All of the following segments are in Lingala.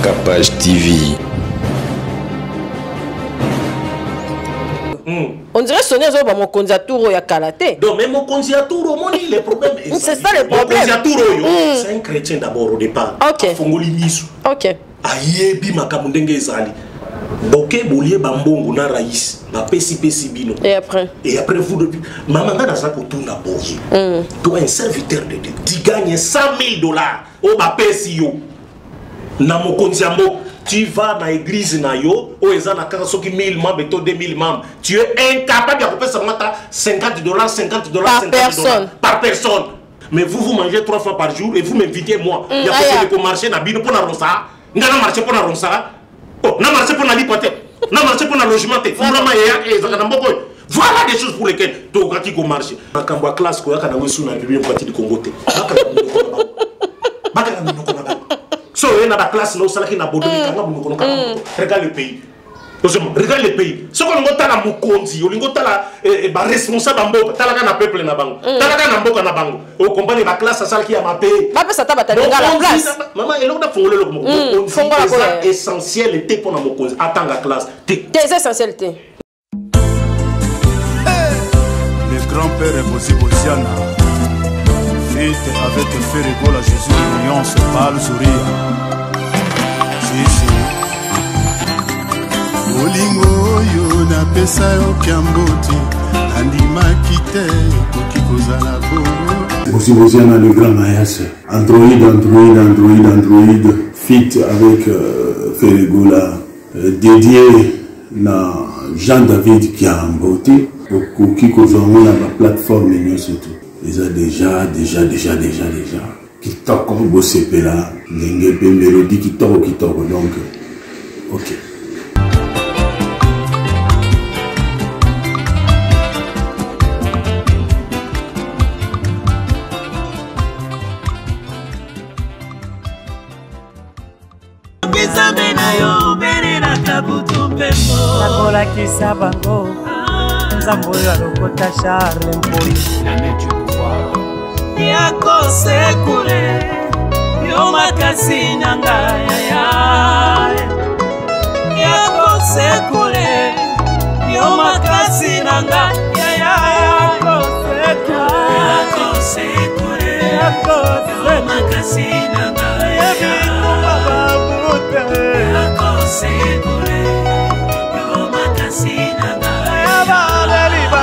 Capage TV. On dirait sonner sur mon condiatour ya kalaté. Non, mais mon condiatour, les problèmes. C'est ça le problème. C'est un chrétien d'abord au départ. Ok. Ok. Ayebi makamundenge ezali. Boke bolie bambongo na raïs. Ba pesi bino. Et après vous depuis. Maman na za ko tuna boye. Toi un serviteur de Dieu. Tu gagnes $100,000. O ba pesi yo. Na mo kondiambo. Tu vas dans l'église na yo, ou ils ont la carte qui 1000 membres, 2000 membres. Tu es incapable de couper seulement $50, par personne. Mais vous mangez 3 fois par jour et vous m'invitez moi. Il y a pas de marcher na bino pour la ronsa. N'a marché pour la ronsa. Oh, n'a marché pour la lipote. N'a marché pour la logement. Voilà des choses pour lesquelles tu as qui marcher. Na kambwa classe ko yakana wesu na bibi mkwati di Kongote. So, il y a la classe là, qui n'a pas de regarde le pays. Regarde le pays. Ce qu'on a la Mukonzi, on a responsable en Boka, Talaka peuple na bango. Talaka na Boka na bango. Au combat de la classe, ça qui a ma paix. Papa, ça t'a battu la place. Maman, il a fait le mot. C'est essentiel et pour la Mukonzi. Attends la classe. Tes essentialités. Le grand-père est possible Osiana. Avec Ferrego, la Jésus, l'union se parle sourire. Si. Olingo yo na pesa yo kiamboti, andima kite kokikoza la bo. Aussi Osiana le grand maïs. Android, fit avec Ferrego là, dédié na Jean-David Kiamboti, kokikoza na la plateforme l'union surtout. Ils ont déjà. Qui toque comme Bossépé là, l'ingé mélodie qui toque, donc, ok. Yako sekule yo makasi nanga ya yako sekule yo makasi nanga ya yako sekule yo makasi nanga ya yako sekule yo makasi nanga ya yako sekule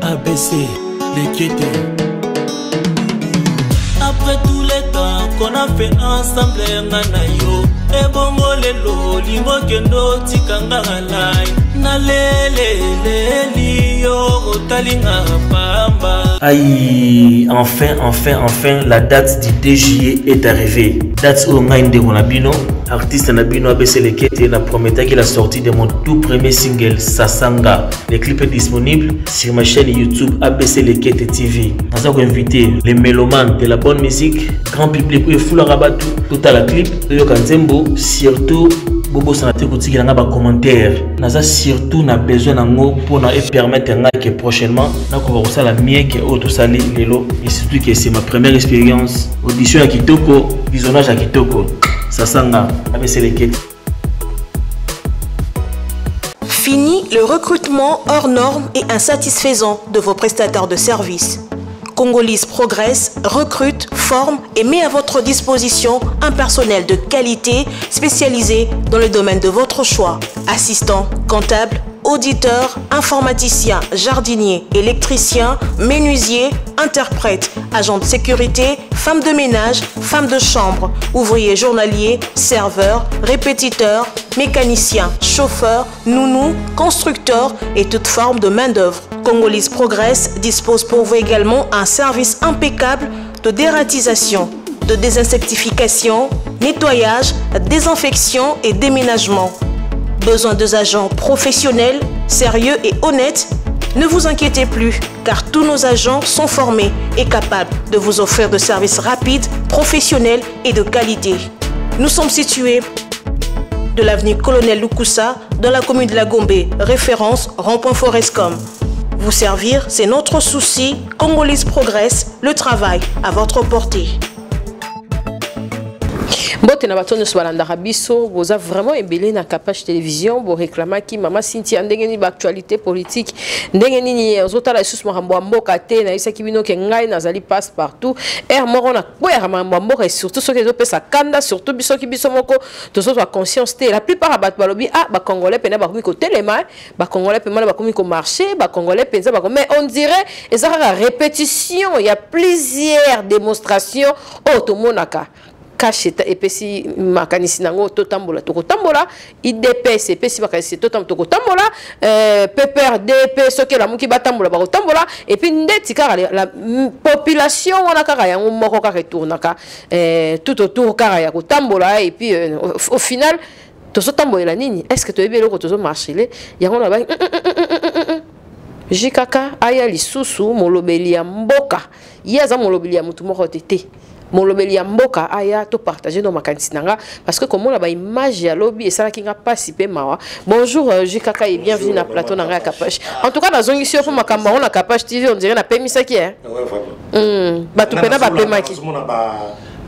ABC, les quêtes. Après tous les temps qu'on a fait ensemble, Nganayo, et bongo lelo, lingo kendo tikanga ngalai, na lele yo talinga pamba. Aïe, enfin, la date du 2 juillet est arrivée. Date où Ngainde Ronabino, artiste Nabino ABC les quêtes, et la promettait qu'il a sorti de mon tout premier single, Sasanga. Le clip est disponible sur ma chaîne YouTube ABC les quêtes TV. Nous avons invité les mélomanes de la bonne musique, grand public, et fou la rabat tout à la clip, Yo Kanzembo, surtout Bobo Sanate Kouti n'a pas commentaire. Nous avons surtout besoin d'un pour nous permettre que prochainement, nous allons faire la mienne que autre sali lelo. Et surtout que c'est ma première expérience. Audition à Kitoko, visionnage à Kitoko. Sasanga, ABC les quêtes. Fini le recrutement hors norme et insatisfaisant de vos prestataires de services. Congolese progresse, recrute, forme et met à votre disposition un personnel de qualité spécialisé dans le domaine de votre choix. Assistant, comptable, auditeur, informaticien, jardinier, électricien, menuisier, interprète, agent de sécurité, femme de ménage, femme de chambre, ouvrier journalier, serveur, répétiteur, mécanicien, chauffeur, nounou, constructeur et toute forme de main-d'œuvre. Congolese Progress dispose pour vous également un service impeccable de dératisation, de désinsectification, nettoyage, désinfection et déménagement. Besoin de agents professionnels, sérieux et honnêtes? Ne vous inquiétez plus, car tous nos agents sont formés et capables de vous offrir de services rapides, professionnels et de qualité. Nous sommes situés de l'avenue Colonel Lukusa, dans la commune de la Gombe, référence rond-point Forescom. Vous servir, c'est notre souci. Congolese Progress, le travail à votre portée. Bote na bato nyonso balandaka biso boza vraiment ebele na Kapage télévision bo réclamaki mama Cynthia ndenge ni ba actualité politique ndenge nini ozotala lisusu makambo ya mboka te na isaki bino ke ngai nazali passe partout moko na kwera makambo ya mboka et surtout soki ezopesa kanda surtout biso ki biso moko tozozwa conscience te la plupart ya bato balobi ba congolais pena bakomi kotelema ba congolais pena bakomi ko marcher ba congolais penza bakomi mais on dirait ezaka la répétition il y a plusieurs démonstrations otomonaka kasheta epesi makanisi nango totambola tokotambola IDPS epesi makanisi tokotambola PPRD soki la muki batambola bakotambola et puis ndeti kaka la population wana kaka yango moko kaka retournaka tout autour kaka ya kotambola et puis au final tozotambola nini est-ce que toyebi eloko tozo marcher yango na ba jikaka aya lisusu molobeli ya mboka yaza molobeli ya mutu moko tete molobeli ya mboka aya to partager nos makanisi nanga parce que comme on a ba image ya lobby et ça qui nga pas si peu mawa. Bonjour Jikaka et bienvenue na plateau nanga Kapage. En tout cas na zongi sio pour makamba on na Kapage TV on dirait na pemisa ki hein. Ouais ba tu pena ba pemaki.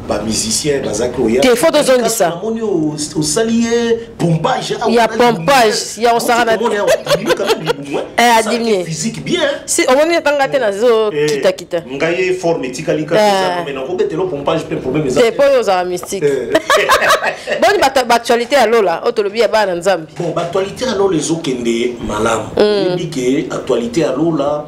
Ba musicien bazaklo ya. Des photos zongi ça. Au salier pompage. Il y a pompage, il y a on sara na adimné. Physique bien. Si on est tangate na zo kita. Ngaye forme tikalika ça mais na robete lo pompage pe problème ça. C'est pas aux arts mystiques. Bonne actualité à Lola, autolobi ya ba na Nzambi. Bon, actualité à Lola les okende malam. Il dit que actualité à Lola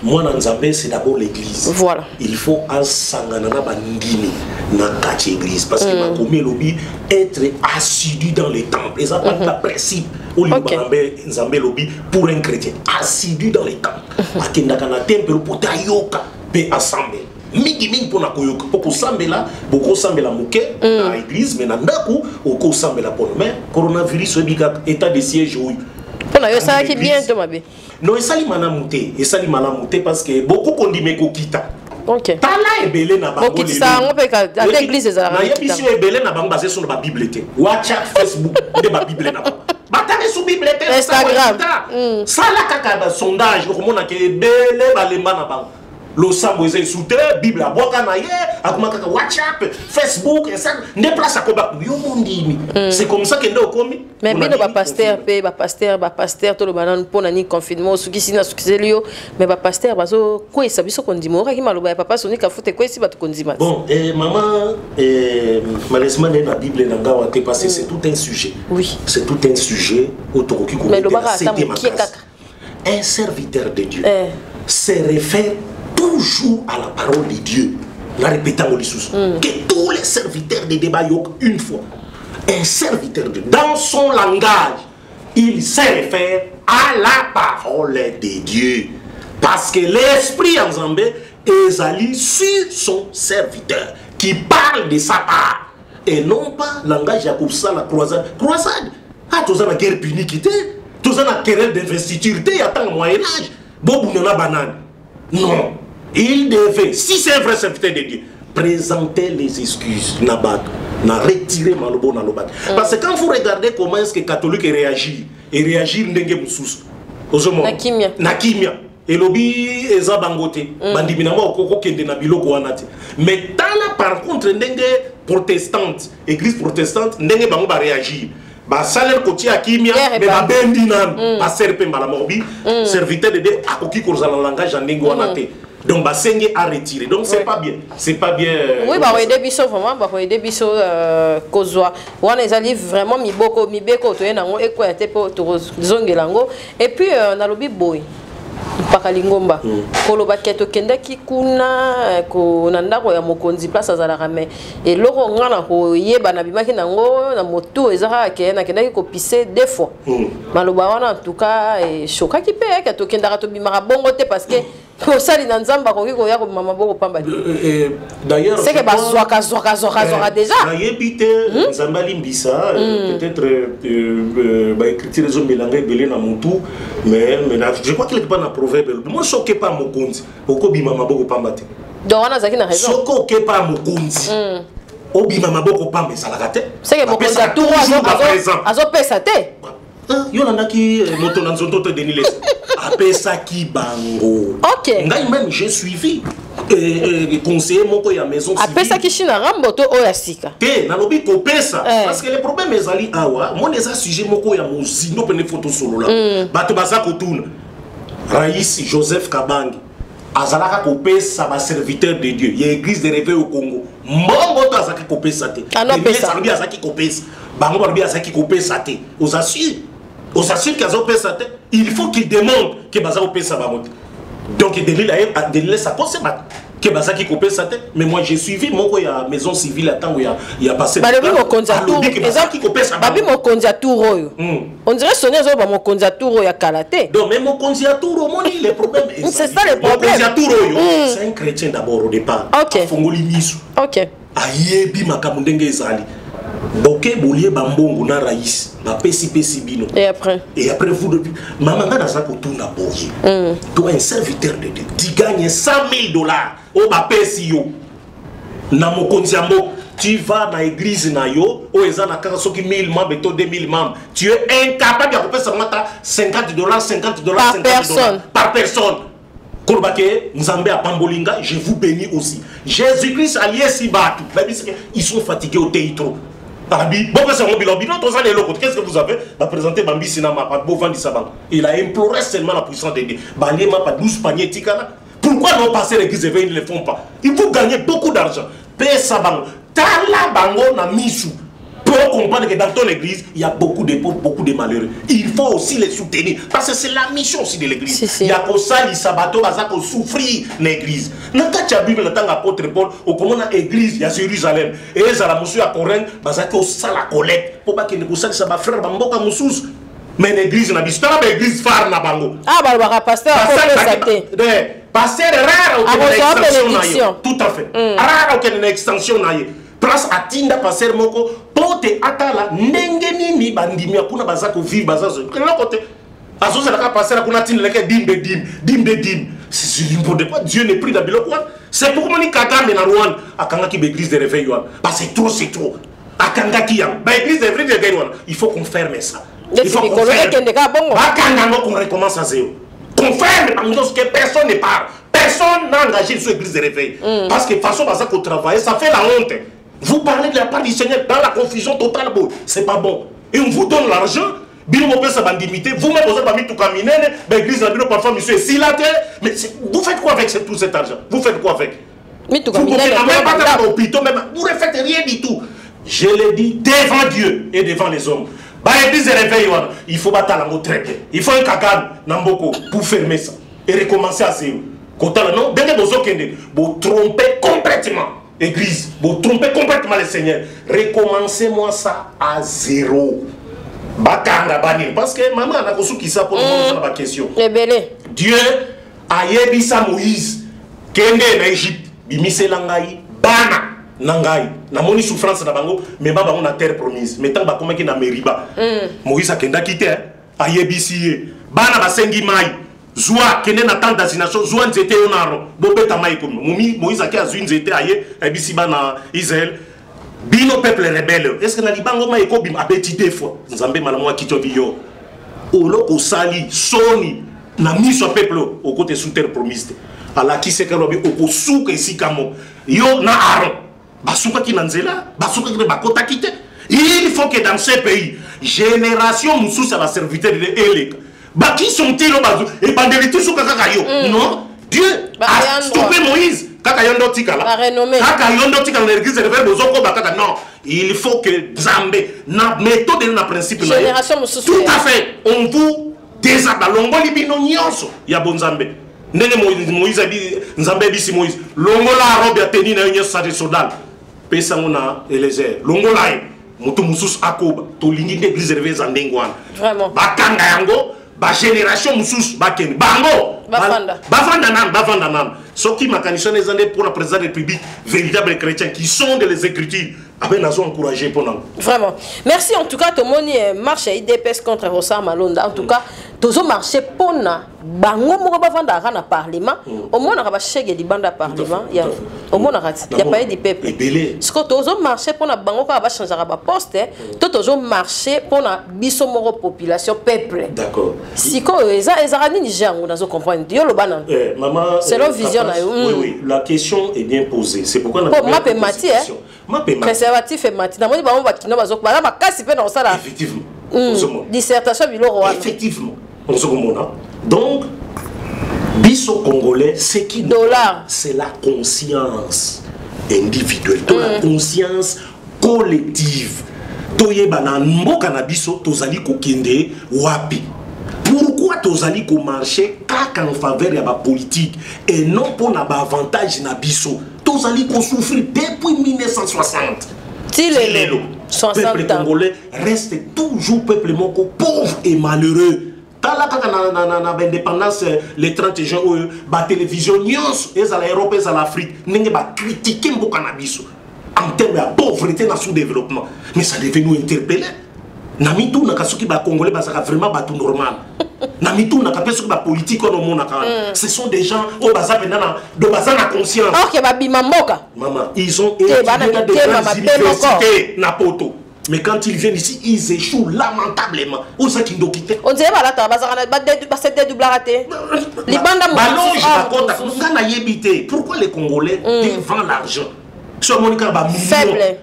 moi dans Nzambe c'est d'abord l'église. Voilà. Il faut un sangana na bandini na kati église parce que ma commis lobby être assidu dans les temples. Et ça pas de principe au lieu de Nzambe lobby pour un chrétien assidu dans les temples. Akenda kana temple pour tayoka pe ensemble. Mingi pour na koyoka pour sambela beaucoup sambela muke na église mais na ndaku oko sambela pour mais coronavirus ebika état de siège oui. Pour na yo ça qui bien to mabe. Non, et ça li malamuté parce que beaucoup kondime ko kita. OK. Tala ebele na bango. OK, ça on peut à l'église ezala. Na yebiso ebele na bango basé sur la Bible te. WhatsApp, Facebook, de ba Bible na bango. Batale sur Bible te. Instagram. Ça la kaka sondage okomona ke ebele balemba na bango. Lo sambo eza soute Bible aboka na ye akuma kaka WhatsApp, Facebook et ça ne place à koba yo mondimi. C'est comme ça que ndo komi. Mais bino ba pasteur to lo banane pona ni confinement suki sina suki zelio mais ba pasteur bazo ko esa biso kondimo ka ki maloba ya papa soni ka fute ko esi ba to kondima. Bon maman malheureusement dans la Bible na ngawa te parce que c'est tout un sujet. Oui. C'est tout un sujet autour qui mais lo ba ta mo ki kaka. Un serviteur de Dieu se réfère toujours à la parole de Dieu. La répétant au que tous les serviteurs de débat une fois. Un serviteur de Dieu, dans son langage, il se réfère à la parole de Dieu. Parce que l'esprit en Zambé est allé sur son serviteur qui parle de sa part. Et non pas langage à ça la croisade. Croisade. Ah, tu as la guerre punique, tu as la querelle d'investiture, il y a tant de Moyen-Âge. Bobo n'a banane. Non. Il devait, si c'est un vrai serviteur de Dieu, présenter les excuses. Na retirer malobo na lobat. Parce que quand vous regardez comment est-ce que les catholiques réagissent, et réagissent ndenge mususu. Nakimia. Et lobby eza bangote. Bandibinama okoko kende na biloko wanate. Mais tala par contre ndenge protestante, église protestante, ndenge bango ba réagir. Ba salaire côté akimia mais ba bendi nan, ba serpe mbala morbi, serviteur de Dieu akoki kozala langage ndenge wanate. Donc basengi à retirer. Donc c'est pas bien. C'est pas bien. Oui, bah aider biso vraiment, bah aider biso kozwa. On les alliés vraiment mibeko to yenango eko ya tepo to zongelango et puis na lobi boy. Pakalingomba koloba keto kendaki kuna ko nandako ya mokonzi place azalaka me et loko ngana ko yeba na bimaki nango na moto ezaka ke na kendaki ko pisser deux fois maloba wana en tout cas et choka ki pe ke to kendaka to bimaka bongo te parce que ko sali na nzamba ko ko ya ko mama boko pamba d'ailleurs c'est que bazwaka déjà na yebite nzamba limbisa peut-être ba écriture zo melanga belé na mutu mais je crois qu'il est pas na proverbe moi choqué pas mokonzi okobima maboko pamba te donc on a zaki na raison choqué pas mokonzi obima maboko pamba salaka te c'est que mokonzi a tout azo pesa te yo landaki moto na nzoto te denile apesa ki bango OK ngai même j'ai suivi conseiller moko ya maison civile apesa ki china rambo to oya sika te na lobi ko pesa parce que le problème ezali awa mon eza sujet moko ya mozindo pene photo solo la bato baza kotuna Raïs Joseph Kabangi azalaka ko pesa ba serviteur de Dieu ya église de réveil au Congo mbongo to azaki ko pesa te pesa lobi azaki ko pesa bango lobi azaki ko pesa te aux assure qu'ils ont payé sa tête, il faut qu'ils demandent que Baza paye sa barotte. Donc il laisse sa cause que Baza qui coupe sa tête. Mais moi j'ai suivi mon maison civile à temps où il y a passé. Babi mon condiateur. Babi mon condiateur. On dirait sonner sur mon condiateur ya kalaté. Donc même mon condiateur le problème c'est ça le problème. C'est un chrétien d'abord au départ. OK. Fongoli misu. OK. Ayebi makamundenge ezali. Boké boulier bambongo na Raïs na pesi bino et après vous depuis maman na za ko tuna boye toi un serviteur de Dieu tu gagnes $100,000 au ba pesi yo na mokonzi ambo tu vas na église na yo o ezana kaka soki 1000 membres to 2000 membres tu es incapable de pesa mata $50 par personne Korbake, Nzambe a Pambolinga, je vous bénis aussi. Jésus-Christ allié si batu. Ils sont fatigués au théâtre. Qu'est-ce que vous avez présenté Bambi Sinama, il a imploré seulement la puissance de Dieu. Pourquoi non passer l'église et ils ne le font pas? Ils vont gagner beaucoup d'argent. Pesa bango. Tala bango na misu. Pour comprendre que dans ton église, il y a beaucoup de pauvres, beaucoup de malheureux. Il faut aussi les soutenir. Parce que c'est la mission aussi de l'église. Il y a que ça, les sabato, il faut souffrir l'église. Dans la Bible, dans l'apôtre Paul, au comment l'église, il y a Jérusalem. Et les à monsieur à Corinthe, il y a ça la collecte. Pour pas que les ça va frère Bamboka Moussous. Mais l'église, n'a pas l'église phare na bango. Ah, bah, pasteur, pasteur rare au extension. Tout à fait. Rare au extension. Place à Tinda passer moko pote atala ndenge nini bandimi akuna bazako vivre bazazo kena côté azo ça la passer akuna Tinda leke dim c'est n'importe quoi. Dieu n'est pris d'abilo quoi. C'est pour moni Kagame na Rwanda akanga ki église de réveil yoan parce que c'est trop akanga ki yam ba église de réveil de réveil il faut qu'on ferme ça il faut qu'on ferme akanga qu'on recommence à zéro qu'on ferme parce que personne ne parle. Personne n'a engagé sur l'église de réveil parce que de toute façon bazako travailler ça fait la honte. Vous parlez de la part du Seigneur dans la confusion totale, c'est pas bon. Et on vous donne l'argent, vous même vous avez mis tout caminer, l'église a dit parfois, monsieur, si la terre, mais vous faites quoi avec tout cet argent? Vous faites quoi avec? Vous ne faites rien du tout. Je l'ai dit devant Dieu et devant les hommes. L'église de réveil, il faut battre la mot très bien. Il faut un kagan, Namboko, pour fermer ça et recommencer à zéro. Quand non, dès que vous trompez complètement. Église, vous trompez complètement le Seigneur. Recommencez-moi ça à zéro. Parce que maman a qui ça pour la question. Dieu a yebisa Moïse kende na Égypte bimise langai bana nangai na moni souffrance na bango mais baba on a terre promise mais tant ba komaki na Meriba Moïse a kenda kité a yebisi bana basengi mai Zoua kene na tant d'assignation Zoua nzete onaro bobeta mai comme Moïse a ki azu nzete aye ebisi bana Israël bino peuple rebelle est-ce que na libango mai ko bim abeti des fois nzambe malamu akito biyo oloko sali soni na miso peuple au côté sous terre promise ala ki se kalobi okosuka isikamo yo na Aaron basuka ki na nzela basuka ki bakota kite. Il faut que dans ce pays génération mususa va serviteur de Eleka. Qui sont-ils au bazou? Et bandelitu sous kakayo? Non. Dieu a stoppé Moïse. Kaka yondo tikala. Kaka yondo tikala l'église révèle bozoko bakaka non. Il faut que Zambé na méthode na principe na. Génération tout à fait. On vous désabale longo libino nyonso ya bonzambe. Ndenge Moïse abi Nzambe bisi Moïse. Longo la robe ya tenue na nyonso sa sodal. Pesa ngona Eliezer. Longo la mutu mususu akoba to lingi d'église révèle zandengwana. Vraiment. Bakanga yango ba génération mususu bakeni bango bavanda nan soki makanisho nezande pour la présidence de la République véritable chrétiens qui sont de les écritures aben nazo encourager pour nous. Vraiment. Merci en tout cas to moni marche IDPS contre Rosa Malonda en tout cas tozo marché pona bango moko bavanda na parlement au mona ba chege di banda parlement ya au mona rat ya pas du peuple ce que tozo marché pona bango ka ba changer ba poste tozo marché pona biso moko population peuple. D'accord. Siko ezara ni Niger on nazo comprendre yo lo bana maman c'est leur vision na oui la question est bien posée c'est pourquoi on a pas mati préservatif et mati na moni ba kino bazo ba kasi pe na osala effectivement dissertation biloko effectivement on se comprend. Donc biso congolais c'est qui dollar c'est la conscience individuelle la conscience collective toyeba na mboka na biso tozali kokende wapi. Pourquoi tozali ko marcher kaka en faveur ya ba politique et non pour na ba avantage na biso tozali ko souffrir depuis 1960 tilelo 60 peuple congolais reste toujours peuple moko pauvre et malheureux. Tala kaka na indépendance les 30 juin ba télévision nyonso ezala Europe ezala Afrique ndenge ba critiquer mboka na biso en termes de pauvreté na sous-développement mais ça devait nous interpeller. Namitou na kasuki ba congolais ba saka vraiment ba tout normal. Namitou na kapeso ba politique on mona ka. Ce sont des gens au baza pendana de baza na conscience. OK ba bima mboka. Maman, ils ont étudié dans des universités na poto. Mais quand ils viennent ici, ils échouent lamentablement. On sait qu'ils doivent quitter. On dirait pas là ba cette dédoublaraté. Les bandes pourquoi les Congolais devant l'argent? Sur Monica ba faible.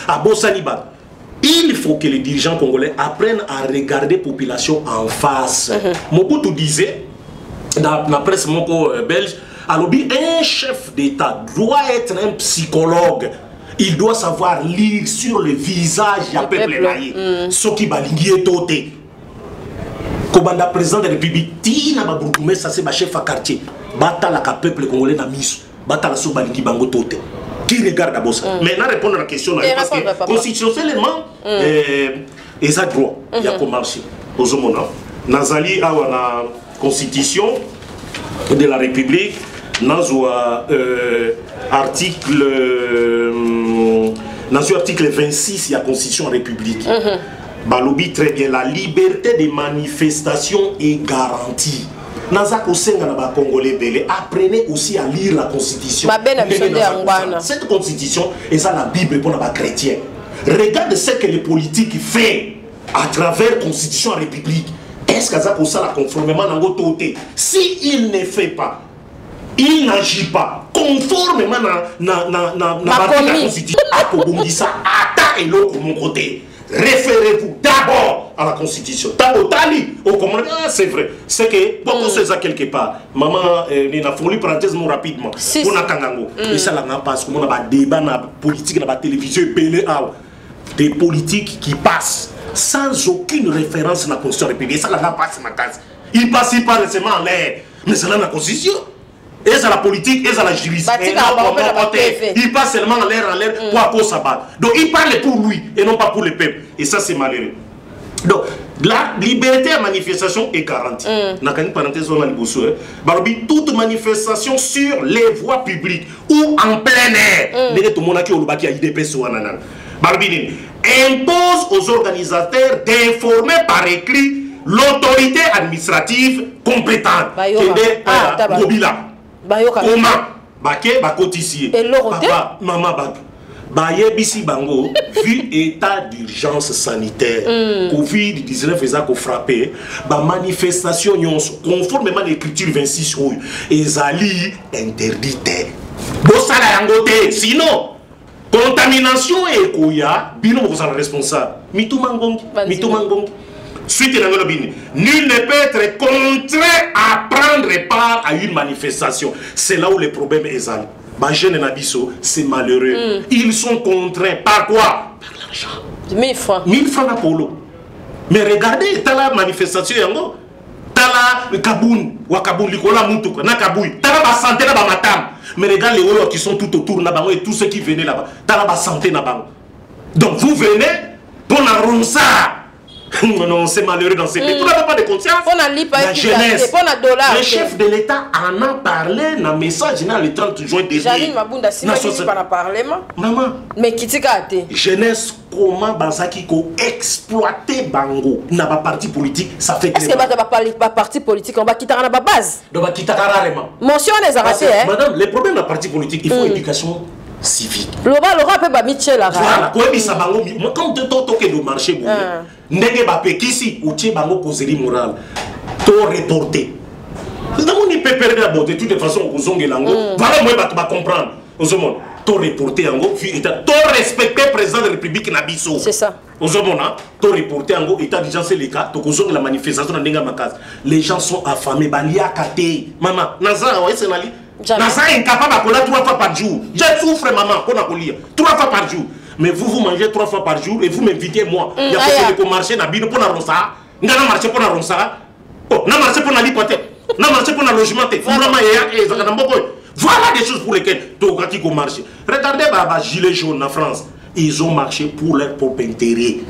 Ah bon Saniba. Il faut que les dirigeants congolais apprennent à regarder la population en face. Mobutu disait, dans la presse belge, un chef d'État doit être un psychologue. Il doit savoir lire sur le visage du peuple naïe. Ce qui va lire tout. Comme le président de la République, Tina Baboukoumé, ça c'est le chef de quartier. Bata la peuple congolais na miso. Bata la soba lingi bango tote. Qui regarde d'abord ça. Maintenant, répondre à la question, parce que constitutionnellement, ils ont droit. Il y a comme marché. Aux hommes, Nazali a la constitution de la République, article 26, il y a constitution république. Balobi très bien, la liberté de manifestation est garantie. Apprenez aussi à lire la constitution. Cette constitution est ça la Bible pour les chrétiens. Regarde ce que les politiques font à travers la constitution et la République. Est-ce que ça la conformément à notre côté? Si il ne fait pas, il n'agit pas conformément à la constitution, à mon côté. Référez-vous d'abord à la constitution. C'est vrai. C'est que beaucoup de ça quelque part. Maman, il a fallu parenthèse rapidement. On a Kangango. Et ça là parce qu'on a des débats politiques dans la télévision, des politiques qui passent sans aucune référence à la constitution républicaine. Ça là passe ma case. Il passe pas récemment en l'air, mais c'est là la constitution. Et c'est la politique, et c'est la justice. Il passe seulement en l'air pour à cause sabat. Donc il parle pour lui et non pas pour le peuple. Et ça c'est malheureux. Donc la liberté de manifestation est garantie. N'a qu'une parenthèse on a le toute manifestation sur les voies publiques ou en plein air. Tout le monde qui a IDPS impose aux organisateurs d'informer par écrit l'autorité administrative compétente. Comment Baké bakotisier papa maman bayebisi bango vu état d'urgence sanitaire Covid-19 faisant qu'on frappé ba manifestation conformément à l'écriture 26 ezali interdite bosala yangote sinon contamination et koya bino vous en responsable mitumangongi suite na ngolo bini nul ne peut être contraint à prendre part à une manifestation. C'est là où le problème est là. Bah jeune nabiso, c'est malheureux. Ils sont contraints par quoi? Par l'argent. 1000 francs. 1000 francs na polo. Mais regardez, t'as la manifestation yango, t'as la Kaboun, ou Kaboun likola mutuka na Kaboui, t'as la santé na ba matam. Mais regarde les Oyo qui sont tout autour na bango et tous ceux qui venaient là-bas, t'as la santé na bango. Donc vous venez pour la ronça. Non, c'est malheureux dans ces pays. Vous n'avez pas de conscience. La jeunesse. Le chef de l'État en a parlé dans le message le 30 juin dernier. Janine Mabunda, si vous pas parlé, maman. Mais qui t'y a été? Jeunesse, comment Banzaki ko exploiter Bango dans la parti politique, ça fait est-ce que va parti politique, on va quitter la base? On va quitter carrément. Mention les arrêtés, hein? Madame, le problème de la parti politique, il faut éducation civique. L'aura peut pas Michel là. Voilà, quand il bango, comme tu toques de marché, ndenge ba pekisi ou tie bango causerie morale, to reporter. Nous ni peut perdre la beauté de toute façon aux ongles lango. Voilà moi va comprendre. Aux hommes, to reporter en go, to respecter le président de la République na biso. C'est ça. Aux hommes là, to reporter en go état déjà c'est le cas, to kozonga la manifestation na ndenga makaz. Les gens sont affamés, balia kate. Maman, naza ouais c'est nali. Naza incapable à coller 3 fois par jour. Je souffre maman, qu'on a coller 3 fois par jour. Mais vous mangez 3 fois par jour et vous m'invitez moi. Il y a pas de marcher na bino pour na ronsa. Ngana marcher pour na ronsa. Oh, na marcher pour na lipote. Na marcher pour na logement. Voilà des choses pour lesquelles Togaki ko marcher. Regardez baba gilet jaune en France. Ils ont marché pour leur propre intérêt.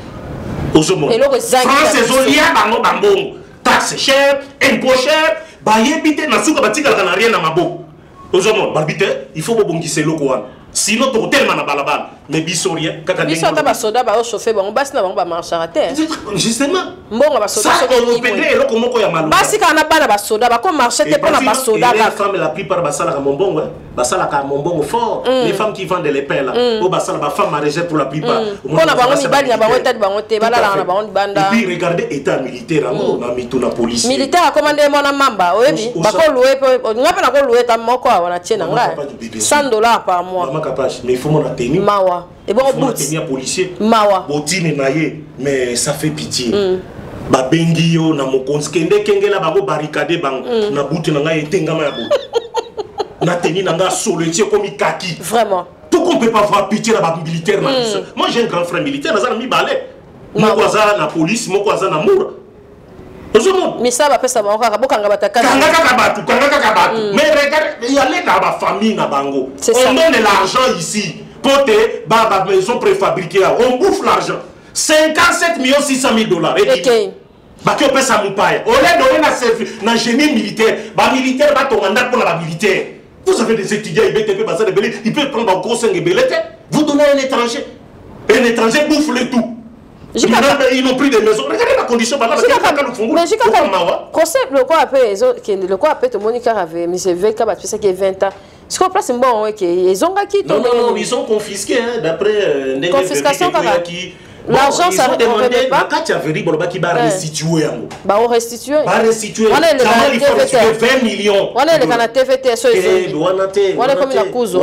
Aux hommes. France ils ont lié bango bambongo. Taxe cher, impôt cher, ba yebite na suka batika kana rien na mabo. Aux hommes, balbite, il faut bongise loko. Sinon, tu as tellement de balabal. Mais biso rien. Biso ta ba soda ba chauffer ba on bas na ba marcher à terre. Justement. Mbonga ba soda ça on peut et loko moko ya malu. Basi kana bana ba soda ba ko marcher te pona ba soda ba. Les femmes la plupart ba sala ka mombongo, ba sala ka mombongo fort. Les femmes qui vendent les pains là, o ba sala ba femme maraîchère pour la plupart. Kona ba ngoni bali ya ba weta ba ngote ba la na ba on banda. Et puis regardez état militaire ngo na mitu na police. Militaire a commandé mona mamba, oyebi. Ba ko louer ngapa na ko louer ta moko wana tiena ngai. $100 par mois. Maman capable, mais il faut mon tenir. Mawa. Et bon, on tenir policier. Mawa. Botine naie, mais ça fait pitié. Ba bengi yo na mokonzi kende kengela bango barricade bango na butu na ngai etengama ya butu. Na tenir na nga solotier comme kaki. Vraiment. Tout qu'on peut pas voir pitié là ba militaire na. Moi j'ai un grand frère militaire, na mi balé. Moko aza na police, moko aza na mura. Mais ça va pas ça va encore bokanga bataka. Kanga kabatu. Mais regarde, il y a les dans famille na bango. On donne l'argent ici. Pote, baba maison préfabriquée. On bouffe l'argent. 57 600 000 $. Et bah qui on peut ça moupaille. On l'a donné na génie militaire. Bah militaire va ton mandat pour la militaire. Vous avez des étudiants IBTP basé de Belé, ils peuvent prendre un gros 5 belete. Vous donnez à un étranger. Un étranger bouffe le tout. Ils n'ont pris des maisons. Regardez la condition. Mais j'ai concept le quoi après tout le monde avait mais c'est vrai que ça qui est 20 ans. Ce qu'on place bon ils ont acquis. Non, ils ont confisqué d'après confiscation qui l'argent ça ne demandait pas. Quand tu as vérifié qui va restituer bah on restituer. Va restituer. Il faut restituer 20 millions. On est le canal TVT so ils ont. On est comme la cause.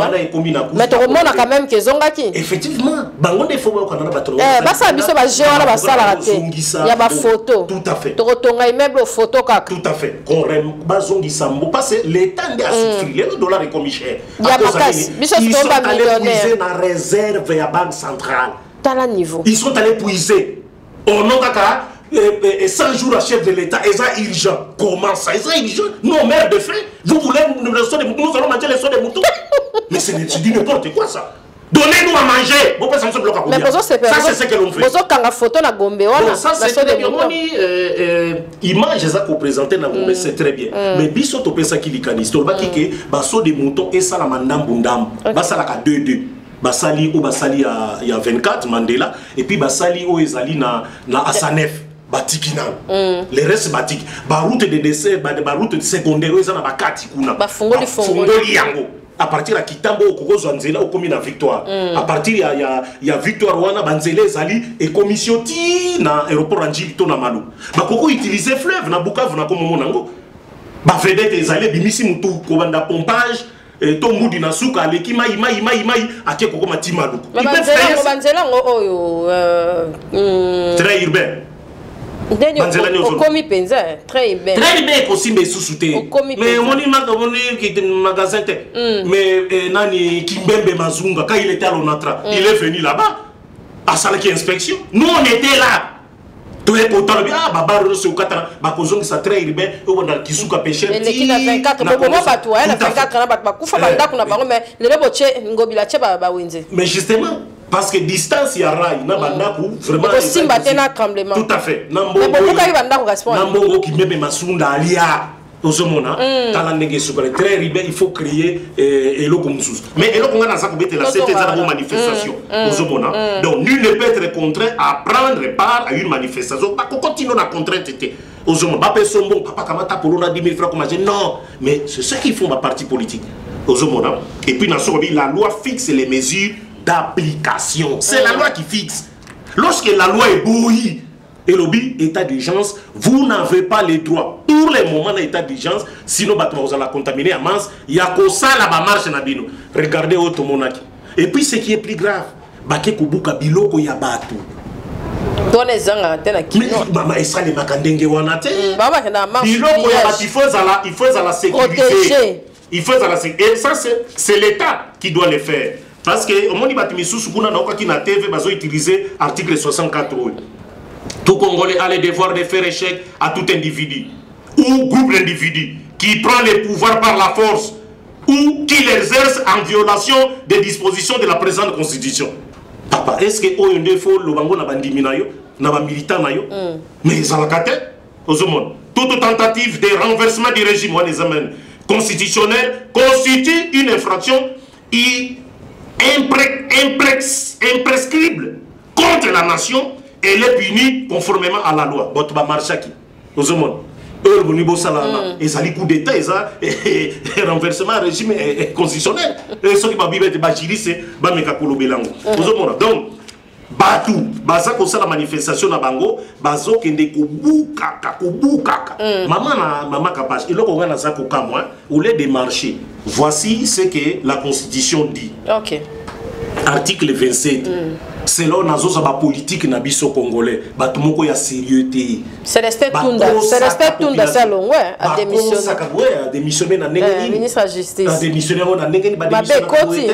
Mais tout le monde a quand même qu'ils ont acquis. Effectivement, bango des fois on a battu. Bah ça biso ba géo na ba sala raté. Il y a ba photo. Tout à fait. To retonga immeuble photo kaka. Tout à fait. Qu'on bazongisa mbo parce que l'état de asifri le dollar est comme cher. Il y a pas casse. Biso to ba millionnaire. Ils na réserve ya banque centrale. Niveau. Ils sont allés puiser. On a 100 jours à chef de l'État. Et ça urgent. Comment ça? Et ça urgent? Non, mère de frère. Vous voulez le son des moutons? Nous allons manger le son des moutons. Mais c'est du n'importe quoi ça. Donnez-nous à manger. Mais ça c'est ce que l'on fait. Photo na Gombe. Ça c'est image qu'on présente na Gombe, c'est très bien. Mais biso to pesa ki likanis. To ba kike ba so des moutons et ça la mandambu ndam. Ba ça la ka 2-2. Basali ou basali il y a 24 Mandela et puis basali ou ezali na Asanef batikina les restes batik ba route de décès ba route de secondaire ils na bakati kuna ba fongoli yango à partir ya Kitambo okozo nzela okomi na Victoire à partir ya Victoire wana banzela ezali et commission ti na aéroport Anjili to na Malu ba koko utiliser fleuve na Bukavu na komo monango ba vedette ezali bimisi mutu ko banda pompage et ton moudi na suka aleki mai ake koko matima duko banzela oyo très urbain Okomi penza très bien. Très bien aussi mais sous-souté. Mais on qui magasin mais nani Kimbembe Mazunga quand il était à l'Onatra, il est venu là-bas à Salaki inspection. Nous on était là. Tout est content bien baba reçu au katana ba kozongi sa très urbain au na kisuka pêcheur. Mais l'équipe a 24 bon moi pas toi, elle a 24 ans ba kufa ba ndako na bango mais le boche ngobila che ba wenze. Mais justement parce que distance ya rail na bandako vraiment aussi batena tremblement. Tout à fait. Nambo pourquoi il bandako gaspon. Nambo qui même Masunda alia ozomona tala ndenge sukale très ribe il faut créer eloko mususu. Mais eloko ngana za kobete la c'était ça la manifestation ozomona. Donc nul ne peut être contraint à prendre part à une manifestation pas qu'on continue la contrainte était ozomona ba personne bon papa kamata pour na 10 000 francs comme j'ai non mais c'est ce qu'ils font ma parti politique ozomona. Et puis dans ce la loi fixe les mesures d'application. C'est la loi qui fixe. Lorsque la loi est bouillie, et lobby, état d'urgence, vous n'avez pas les droits. Pour les moments d'état d'urgence, sinon vous allez contaminer à masse, il y a que ça là-bas marche na bino. Regardez autre monaki. Et puis ce qui est plus grave, baké kubuka biloko ya batu. Donne zanga tena kino. Mama esa le makandenge wanate. Baba kana marche. Biloko ya batu il faut à la sécurité. Il faut à la sécurité. Et ça c'est l'État qui doit le faire. Parce que au moment où il y a TV, ils utiliser l'article 64. Tout Congolais a le devoir de faire échec à tout individu ou groupe d'individus qui prend le pouvoir par la force ou qui l'exerce en violation des dispositions de la présente constitution. Papa, est-ce que OND faut le bango na bandimi na yo, na ba militant na yo? Mais ça la kate aux hommes. Toute tentative de renversement du régime constitutionnel constitue une infraction imprescriptible contre la nation et elle est punie conformément à la loi. Botba Marchaki. Aux hommes. Eux, le niveau salama. Et ça, les coups d'État, et renversement régime constitutionnel. Et ceux qui m'ont dit que Bachiri, c'est Bamekakolo Belango. Aux hommes. Donc, Batou, Baza, comme ça, la manifestation à Bango, Bazo, qui est Koubukaka. Maman Kapache. Et là, on a ça pour moi, au lieu de marcher. Voici ce que la Constitution dit. Ok. Article 27. Selon la politique nabiso congolais, batumoko ya sérieuxté. C'est resté Tunda salon ouais a démissionné. A démissionné na nengeni. Ministre de la Justice. A démissionné na nengeni ba démissionné.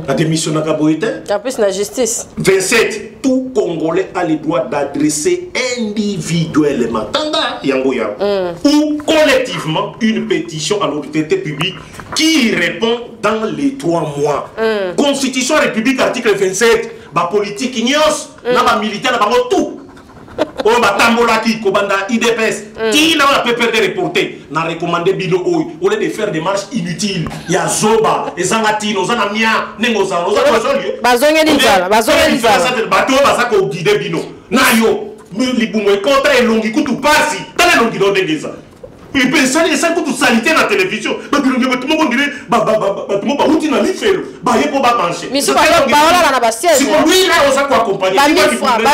A démissionné na boité. En plus la justice. 27. Tout Congolais a le droit d'adresser individuellement ou collectivement une pétition à l'autorité publique qui répond dans les 3 mois. Constitution République article 27. Ba politique ignos, na ba militaire na ba tout. On va tambolaki kobanda IDPS. Qui n'a pas peur de reporter. N'a recommandé bino oi. Au lieu de faire des marches inutiles. Il y a Zoba, et Zangatino, Zanamia, Nengoza, Bazonga Nizala, Bazonga Nizala. Bateau Bazako guide bino. Nayo, Libumo et contre et longi kutu passi. Dans les longi dans des gens. Et puis ça coûte salité dans la télévision. Tout le monde dirait, tout le monde va outil dans l'ifel. Bah il faut pas manger. Mais si par exemple, parola na ba siège. Si vous lui là on s'est accompagné. Ba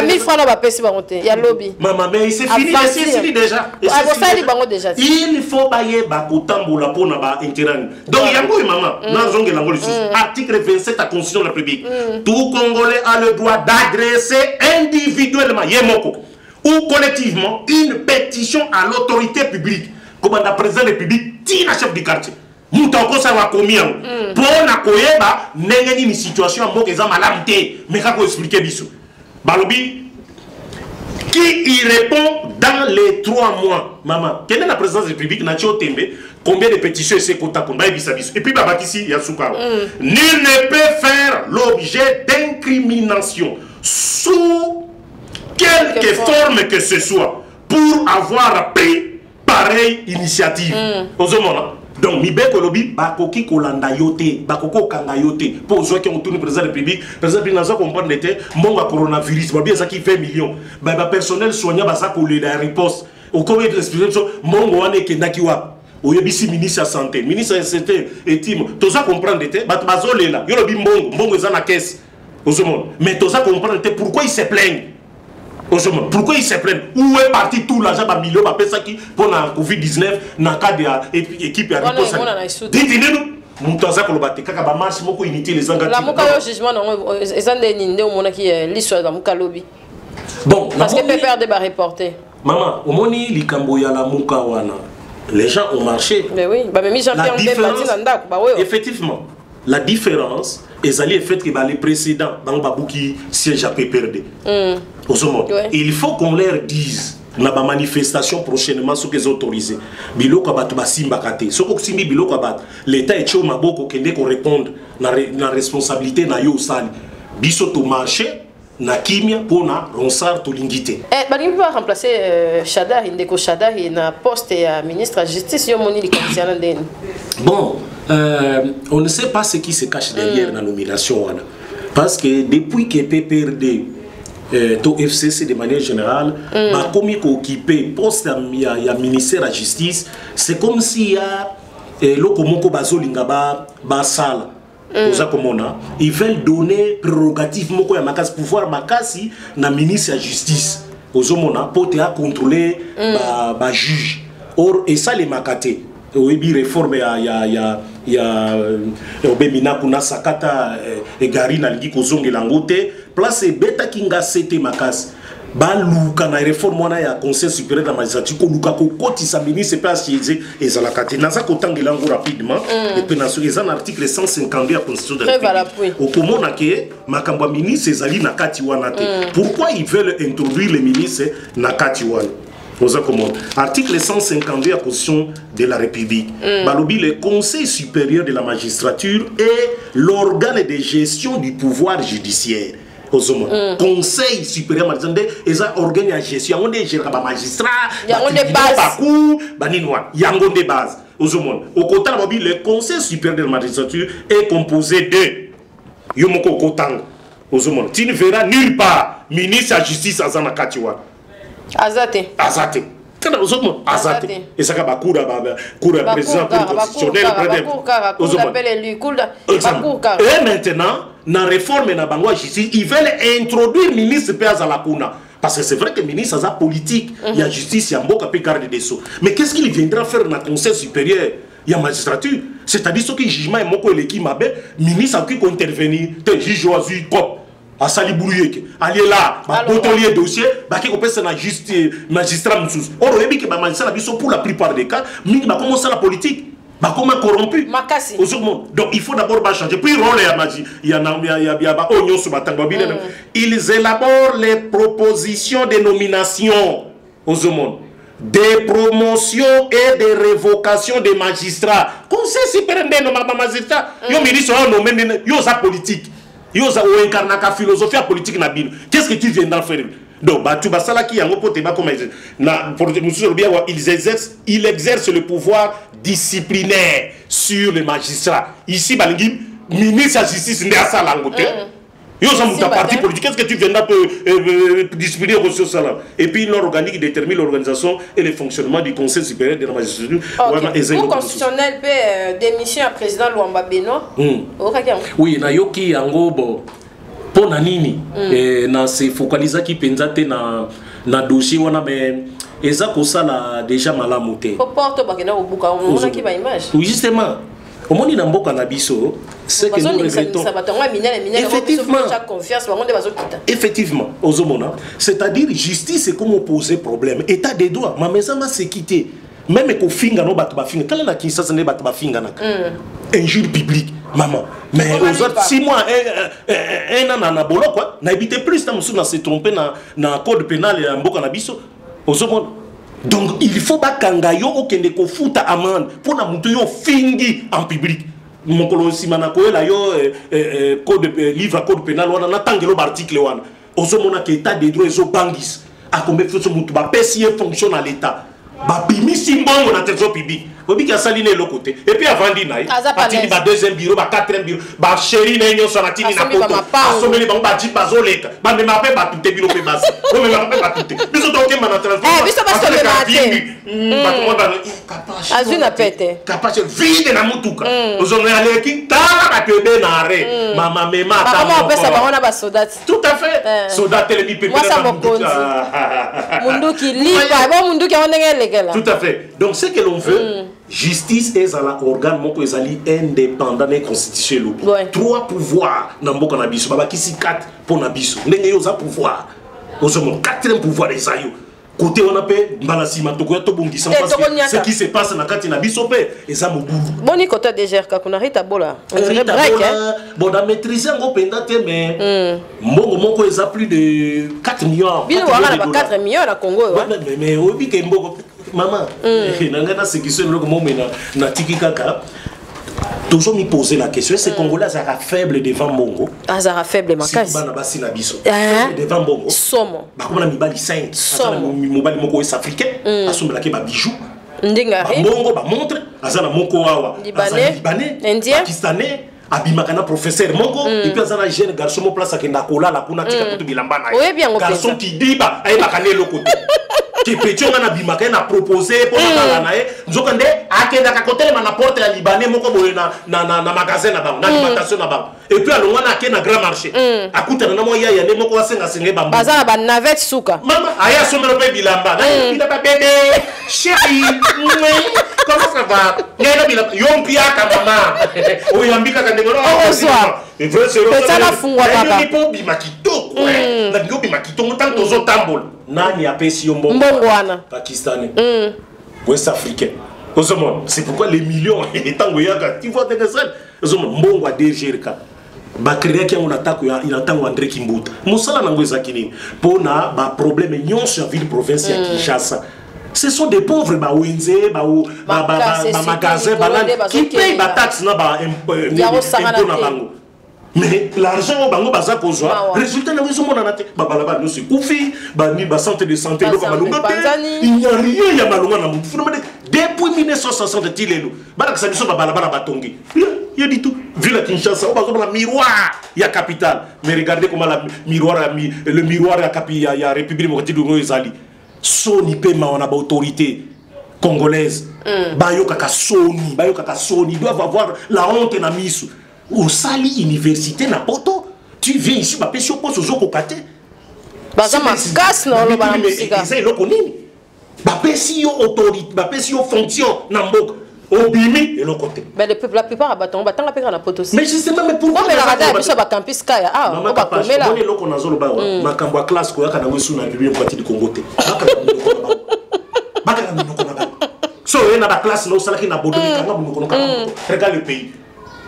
1000 francs na ba pesi bangote. Il y a lobby. Maman mais c'est fini, c'est fini déjà. Il faut bailler ba kotambola pour na ba intérêt. Donc yango maman, na zonge lango le article 27 de la Constitution de la République. Tout Congolais a le droit d'adresser individuellement yemoko ou collectivement une pétition à l'autorité publique. Comme la présidente de la République, tina chef du quartier. Moutako ça va combien pour na koyeba nengeni ni situation moko eza malamité mais kako expliquer biso. Balobi qui y répond dans les 3 mois. Maman, quelle est la présidence de la République na Tembe? Combien de pétitions c'est qu'on t'a et puis Babakisi Yasuka. Nul ne peut faire l'objet d'incrimination sous quelque forme que ce soit pour avoir pris pareille initiative. Donc, Mibeko Lobi, Bakoki Kolanda Yote, Bakoko Kanga Yote, pour ceux qui ont tourné président de la République, président de la République, comprendre l'été, mon coronavirus, bien ça qui fait millions. Personnel soignant, ça coule la riposte. Au cours de l'explication, mon wane Kenakiwa, au yebisi ministre de la Santé, ministre de la Santé, et Tim, tout ça comprendre l'été, Bazole là, Yolobi Mongo, est dans la caisse. Mais tout ça comprendre l'été, pourquoi il se plaignent? Pourquoi ils se plaignent? Où est parti tout l'argent par million pour la Covid-19 dans le cas de l'équipe à riposte? Dites-nous, nous avons combattu kaka marche moko unité les engagés. La moka yo jugement non ezande ninde omona ki l'histoire da moka lobby. Bon, parce que PPRD va reporter. Maman, au moni likambo ya la muka wana. Les gens ont marché. Mais oui, bah même Jean-Pierre effectivement, la différence est le fait que les précédents dans Babouki siège à PPRD. Il faut qu'on leur dise na ba manifestation prochainement ce qu'ils autorisé. Biloko bat ba simba kate. Ce ko simbi biloko bat. L'état est chaud maboko kende ko répondre na responsabilité na yo sali. Biso to marché na kimia pona ronsar to lingité. Balingi va remplacer Chadar Indeko Chadar et na poste à ministre de la justice yo moni li commissaire ndeni. Bon, on ne sait pas ce qui se cache derrière la nomination wana. Parce que depuis que PPRD to FCC de manière générale ba komi ko occuper poste ya ministère de la justice, c'est comme si ya lokomoko bazolinga ba sala. Ils veulent donner prérogative moko ya makasi pouvoir makasi na ministre de la justice. Ozomona pour te contrôler ba juge. Or et ça les makate. Oui, réforme ya obemina kuna sakata egari na lingi kozonge langote place beta kinga sete makasi. Ba luka na réforme wana ya conseil supérieur de la magistrature ko luka ko kotisa ministre pe asiéger ezalakati naza kotangela ngo rapidement et puis na sur un article 152 ya constitution de la République okomona ke makambo ministre ezali na kati wana te. Pourquoi ils veulent introduire les ministres na kati wana? Article 152 de la Constitution de la République. Balobi, le Conseil supérieur de la magistrature est l'organe de gestion du pouvoir judiciaire. Conseil supérieur de la magistrature est un organe de gestion. Il y a des magistrats, il y a des bases. Au côté de le Conseil supérieur de la magistrature est composé de Yomoko Kotang. Tu ne verras nulle part ministre de la justice à Zanakatiwa. Azate. Azate. Et ça va courir président constitutionnel. Et maintenant, dans la réforme de la justice, ils veulent introduire le ministre Péaz à la Kuna. Parce que c'est vrai que le ministre a politique, il y a justice, il y a beaucoup de garde des sceaux. Mais qu'est-ce qu'il viendra faire dans le conseil supérieur? Il y a magistrature. C'est-à-dire que le jugement est beaucoup l'équipe, le ministre qui peut intervenir, le juge choisi cop. À Saliboulié, aller là, botolier dossier, qui compose na justice magistrat moussous. Or on que les magistrats pour la plupart des cas, mais va commencer la politique, va comment corrompu. Donc il faut d'abord changer. Puis rôle il y a oignon sur ils élaborent les propositions de nomination aux hommes, des promotions et des révocations des magistrats. Conseil supérieur de magistrats, yo ministre nommé yo sa politique. Yo za incarne la philosophie politique na bino. Qu'est-ce que tu viens d'en faire? Donc tu vas ça là qui yango pote ba comme ils exercent le pouvoir disciplinaire sur les magistrats. Ici balingi ministre de la justice n'est à ça langote. Yo za muta parti politique, qu'est-ce que tu viens de discipliner ressources là? Et puis l'organique détermine l'organisation et le fonctionnement du conseil supérieur de la magistrature. Pour constitutionnel démission à président Luamba Beno. Oui, na yoki yango bo pona nini na se focaliser ki penza te na dossier wana mais eza ko sala déjà malamu te. Porte ba kena obuka on a ki ba image. Oui justement. Au monde na mboka na biso, c'est que nous regrettons. Effectivement, c'est-à-dire justice c'est comme opposer problème. État des droits, ma maison m'a séquité. Même que finga no batba finga, quand la kinsa ne batba finga na. Injure publique, maman. Mais aux autres 6 mois, un an na bolo quoi, na habité plus tam sou na se tromper na code pénal ya mboka na biso. Aux autres donc il faut pas kangayo okende ko futa amende pour na mutu yo fingi en public. Mon colosi manako la yo code livre code pénal wana na tangelo article wana. Ozomona que état des droits zo bangis a combien fait mutu ba PCE fonctionne à l'état. Ba bimi simbongo na trésor public. Obi ka saline le côté. Et puis avant dinaï, atini ba deuxième bureau, ba quatrième bureau, ba chéri na nyo sanatini na poto. Asomeli ba ba di bazoleka. Ba me mape ba tout bureau pe bas. O me mape ba tout. Biso donc na transport. Biso parce que le matin. Ba comment ba capable. Azuna pete. Capable vide na mutuka. Ozone ale ki tala ba tebe na are. Mama mema ta. Comment on peut savoir on a ba soldat. Tout à fait. Soldat telemi pe. Moi ça me compte. Mundu qui lit pas bon mundu qui on est tout à fait. Donc ce que l'on veut, justice est un organe indépendant et constitutionnel. 3 pouvoirs dans le Nabiso. Baba qui si 4 pour Nabiso. N'engue yosa pouvoir. Ozomon, quatrième pouvoir des aïeux. Côté on appelle Malasima Tokoya Tobongisa, ce qui se passe dans Katina Bisope, et ça me boue. Boni côté de GRK, qu'on a Rita Bola. Bon, on a maîtrisé un gros pendate, mais mon ils a plus de 4 millions. Bien, on a 4 millions à Congo. Mais oui, que maman, n'a ce qui se le moment na tiki kaka. Toujours me poser la question, ces Congolais sont faibles devant Bongo. Ah, ça faible, ma casse. Si na biso. Devant Bongo. Somo. Bah comme on a mis bali 5. Somo. Mobile moko est africain. Assume la ke ba bijou. Ndengari. Bongo ba montre. Azana moko wawa. Libanais. Indien. Pakistanais. Abimakana professeur Mongo. Et puis azana jeune garçon mo place akenda kola la kuna tika kutu bilamba na. Oui bien. Garçon qui dit ba ay bakane le côté. Que Pétion a bimaké a proposé pour la nae. Nous avons dit à à côté de la porte à Libanais, mon cobo na magasin là-bas, na alimentation là-bas. Et puis alors on a qu'un grand marché. À côté de la moya il y a des mots qu'on a singé bambou. Bazar ba navette souka. Maman, aya somme le bilamba. Il a pas bébé. Chérie, comment ça va? Y'a bilamba. Yompia ka maman. O yambika ka ndengolo. Au revoir. Et vrai c'est le. Ça la fungwa papa. Ni po bimakito. Na ndio bimakito tant tozo tambol. Nani apesi yo Mbongwana pakistanais ouest africain c'est pourquoi les millions étant goyaga tu vois des gens mbongwa DGRK ba créer qui on attaque il entend André Kimbuta musala na ngweza kini pona ba problème nyonso ya ville province ya Kinshasa. Ce sont des pauvres ba wenze ba magasin ba qui paye ba taxe na ba impôt na bango. Mais l'argent au bango baza kozwa résultat na wezo mona nate ba balaba no se kufi ba ni ba centre de santé lo malunga il n'y a rien ya malunga na mutu depuis 1960 tilelo ba ka sabiso ba balaba na batongi il y a dit tout vu la Kinshasa on bazo na miroir ya capitale mais regardez comment le miroir ya République démocratique du Congo ezali soni pema on a ba autorité congolaise bayo kaka soni doivent avoir la honte na misu. Au Sali Université na poto, tu viens ici, ma péché pose aux okokate. Bazama casse non le bana musica. C'est le konini. Ba péché autorité, ba péché fonction na mbok. Obimi et le côté. Mais la plupart abattant la pega na poto aussi. Mais je sais même pourquoi. Mais la rada biso ba campus kaya. Ah, on va comer là. On est loko na zolo ba. Makambo a classe ko yaka na wesu na bibi parti du Congo te. Baka na ndoko na ba. So na ba classe no sala ki na bodo ni kanga buno kono. Regarde le pays.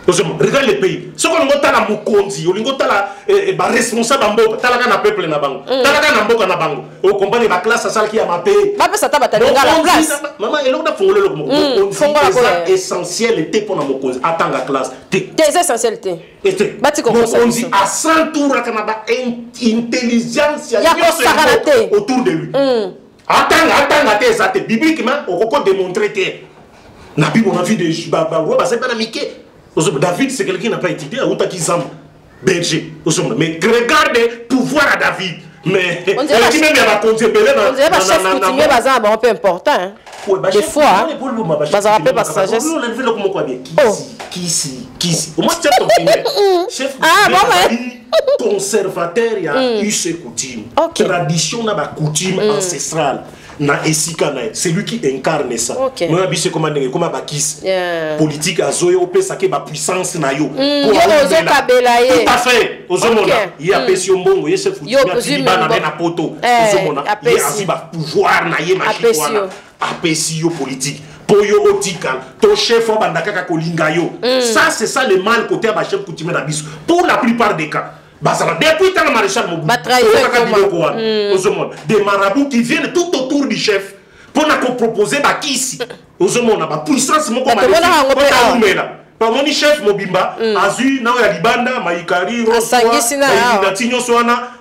Regarde le pays. Ce qu'on a la Mukonzi, on a responsable en Boka, Talaka na peuple na bango. Talaka na Boka na bango. Au compagnie la classe à celle qui a ma paix. Papa ça t'a battu la place. Maman, elle a fondé le mot. C'est essentiel était pour la Mukonzi. Attends la classe. T'es essentiel t'es. Mukonzi à 100 tours à Canada intelligence autour de lui. Attends, t'es bibliquement on peut démontrer que na Bible on a vu des c'est pas Mickey. David, c'est quelqu'un qui n'a pas étudié, berger. Mais regardez le pouvoir à David. Mais on dirait que chef coutumier est un peu important. Des fois, ça rappelle par sagesse. Qui au moins, chef conservateur, il y a eu ses coutumes. Tradition, coutume ancestrale. C'est lui qui incarne ça. Moi, je sais comment bakis politique a zoé au pesake ba puissance na yo. Tout à fait. Il y a pession bongo, il y a chef coutumier na poto. Il y a aussi ba pouvoir na ye machine. Apesio politique. Poyo otikal, ton chef bandaka kolinga yo. Ça c'est ça le mal côté ba chef coutumier na biso. Pour la plupart des cas. Depuis le maréchal Mobutu, des marabouts qui viennent tout autour du chef pour nous proposer la puissance. Par mon chef Mobimba, Azu, na Libanda, Maïkari,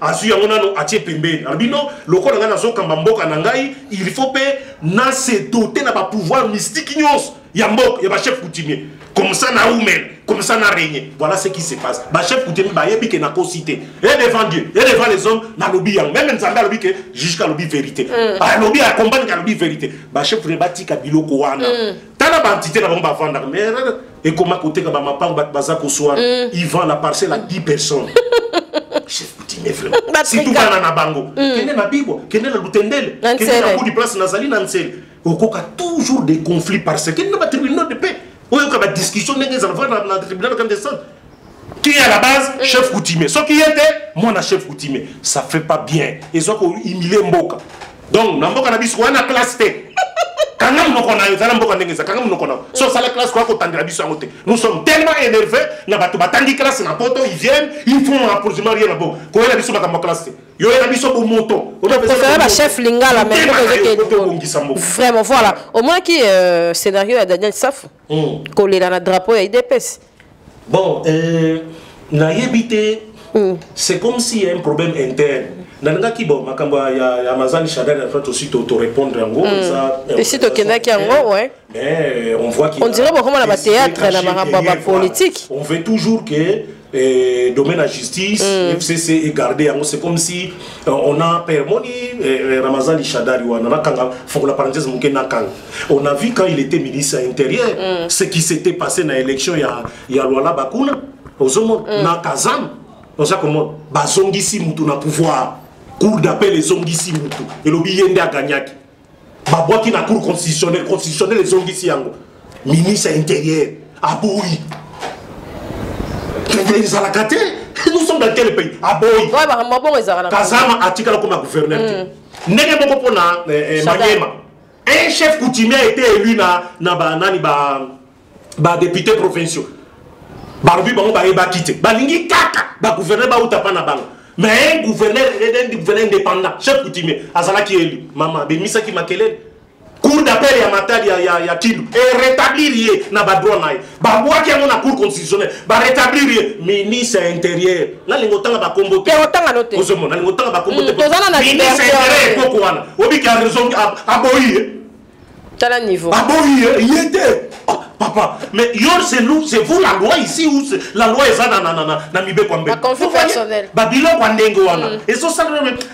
Azu, Atie Pembe. Albino, le corps il faut na se doter na pouvoir mystique. Yambok, il y a chef coutumier. Comme ça, na oumel, comme ça, na régné. Voilà ce qui se passe. Ba chef coutumier, ba yebi ke na cité. Et devant Dieu, et devant les hommes, na lobby yang. Même Nzamba lobby ke jusqu'à lobby vérité. Ba lobby a combattre ka lobby vérité. Ba chef coutumier ba tika biloko wana. Tala ba entité na ba vendre. Mais et comment côté ka ba mapang ba baza ko soir, il vend la parcelle à 10 personnes. Chef coutumier vraiment. Si tout va na bango. Kene na bibo, kene na lutendele, kene na coup de place na zali na nsel. Il y a toujours des conflits parce qu'il n'y a pas de tribunal de paix. Il y a des discussions dans le tribunal de descente. qui est à la base chef coutumier. Ce qui était, moi, na chef coutumier. Ça fait pas bien. Ils ont humilié Mboka. Donc, na Mboka na biso, on a classe T. Nous sommes tellement énervés, ils viennent, ils font absolument rien là-bas. Chef Lingala, vraiment, voilà. Au moins, qui scénario à Daniel Saf, collé dans le drapeau et IDPS. Bon, c'est comme s'il y a un problème interne. Nanga kibo makamba ya Amazon Shadar en fait aussi te répondre en gros ça et si tu connais qui en gros ouais mais on voit qu'il on dirait bon comment la théâtre na maramba politique on veut toujours que domaine la justice FCC est gardé en c'est comme si on a permoni Ramazan Shadar wana kanga faut la parenthèse mukena kanga on a vu quand il était ministre intérieur ce qui s'était passé dans l'élection ya Lwala Bakuna ozomo na Kazam on sait comment bazongisi mutu na pouvoir cour d'appel les zongisi mutu et le biyende a gagné babwa qui na cour constitutionnelle les zongisi yango ministre intérieur aboui les alakate nous sommes dans quel pays aboui ouais bah bon ezara Kazama atikala comme gouverneur nenge boko pona Manyema un chef coutumier a été élu na député provinciaux Barbi bango ba eba kité balingi kaka ba gouverneur ba utapa na bango mais un gouverneur indépendant chef coutumier azala qui élu mama be misa ki makele cour d'appel ya matadi ya Kindu et rétablir na ba droit na ba boa ki na cour constitutionnelle ba rétablir ministre intérieur na lingo tanga ba kombo te otanga noté ozomo na lingo tanga ba kombo te tozana na ministre intérieur poko wana obi ki a raison aboyi tala niveau aboyi il était papa, mais c'est vous la loi ici ou la loi est na mibe kwambe. La conflit personnel. Babylon kwandengo wana. Et ça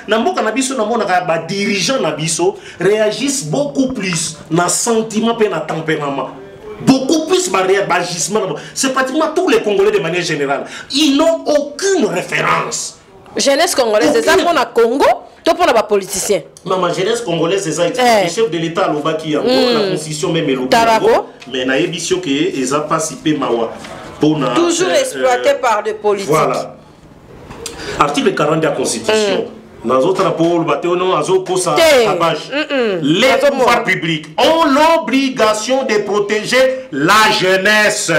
na mboka na biso na mona ba dirigeant na biso réagissent beaucoup plus na sentiment pe na tempérament. Beaucoup plus barrière d'agissement. C'est pratiquement tous les Congolais de manière générale. Ils n'ont aucune référence. Jeunesse congolaise, c'est ça pour la Congo. Tout pour les politiciens. Ma jeunesse congolaise, c'est ça. Le chef de l'État, la constitution même est le mais na émission que ils ont participé mawa. Toujours exploité par des politiques. Voilà. Article 40 de la Constitution. Dans d'autres rapports, les pouvoirs publics ont l'obligation de protéger la jeunesse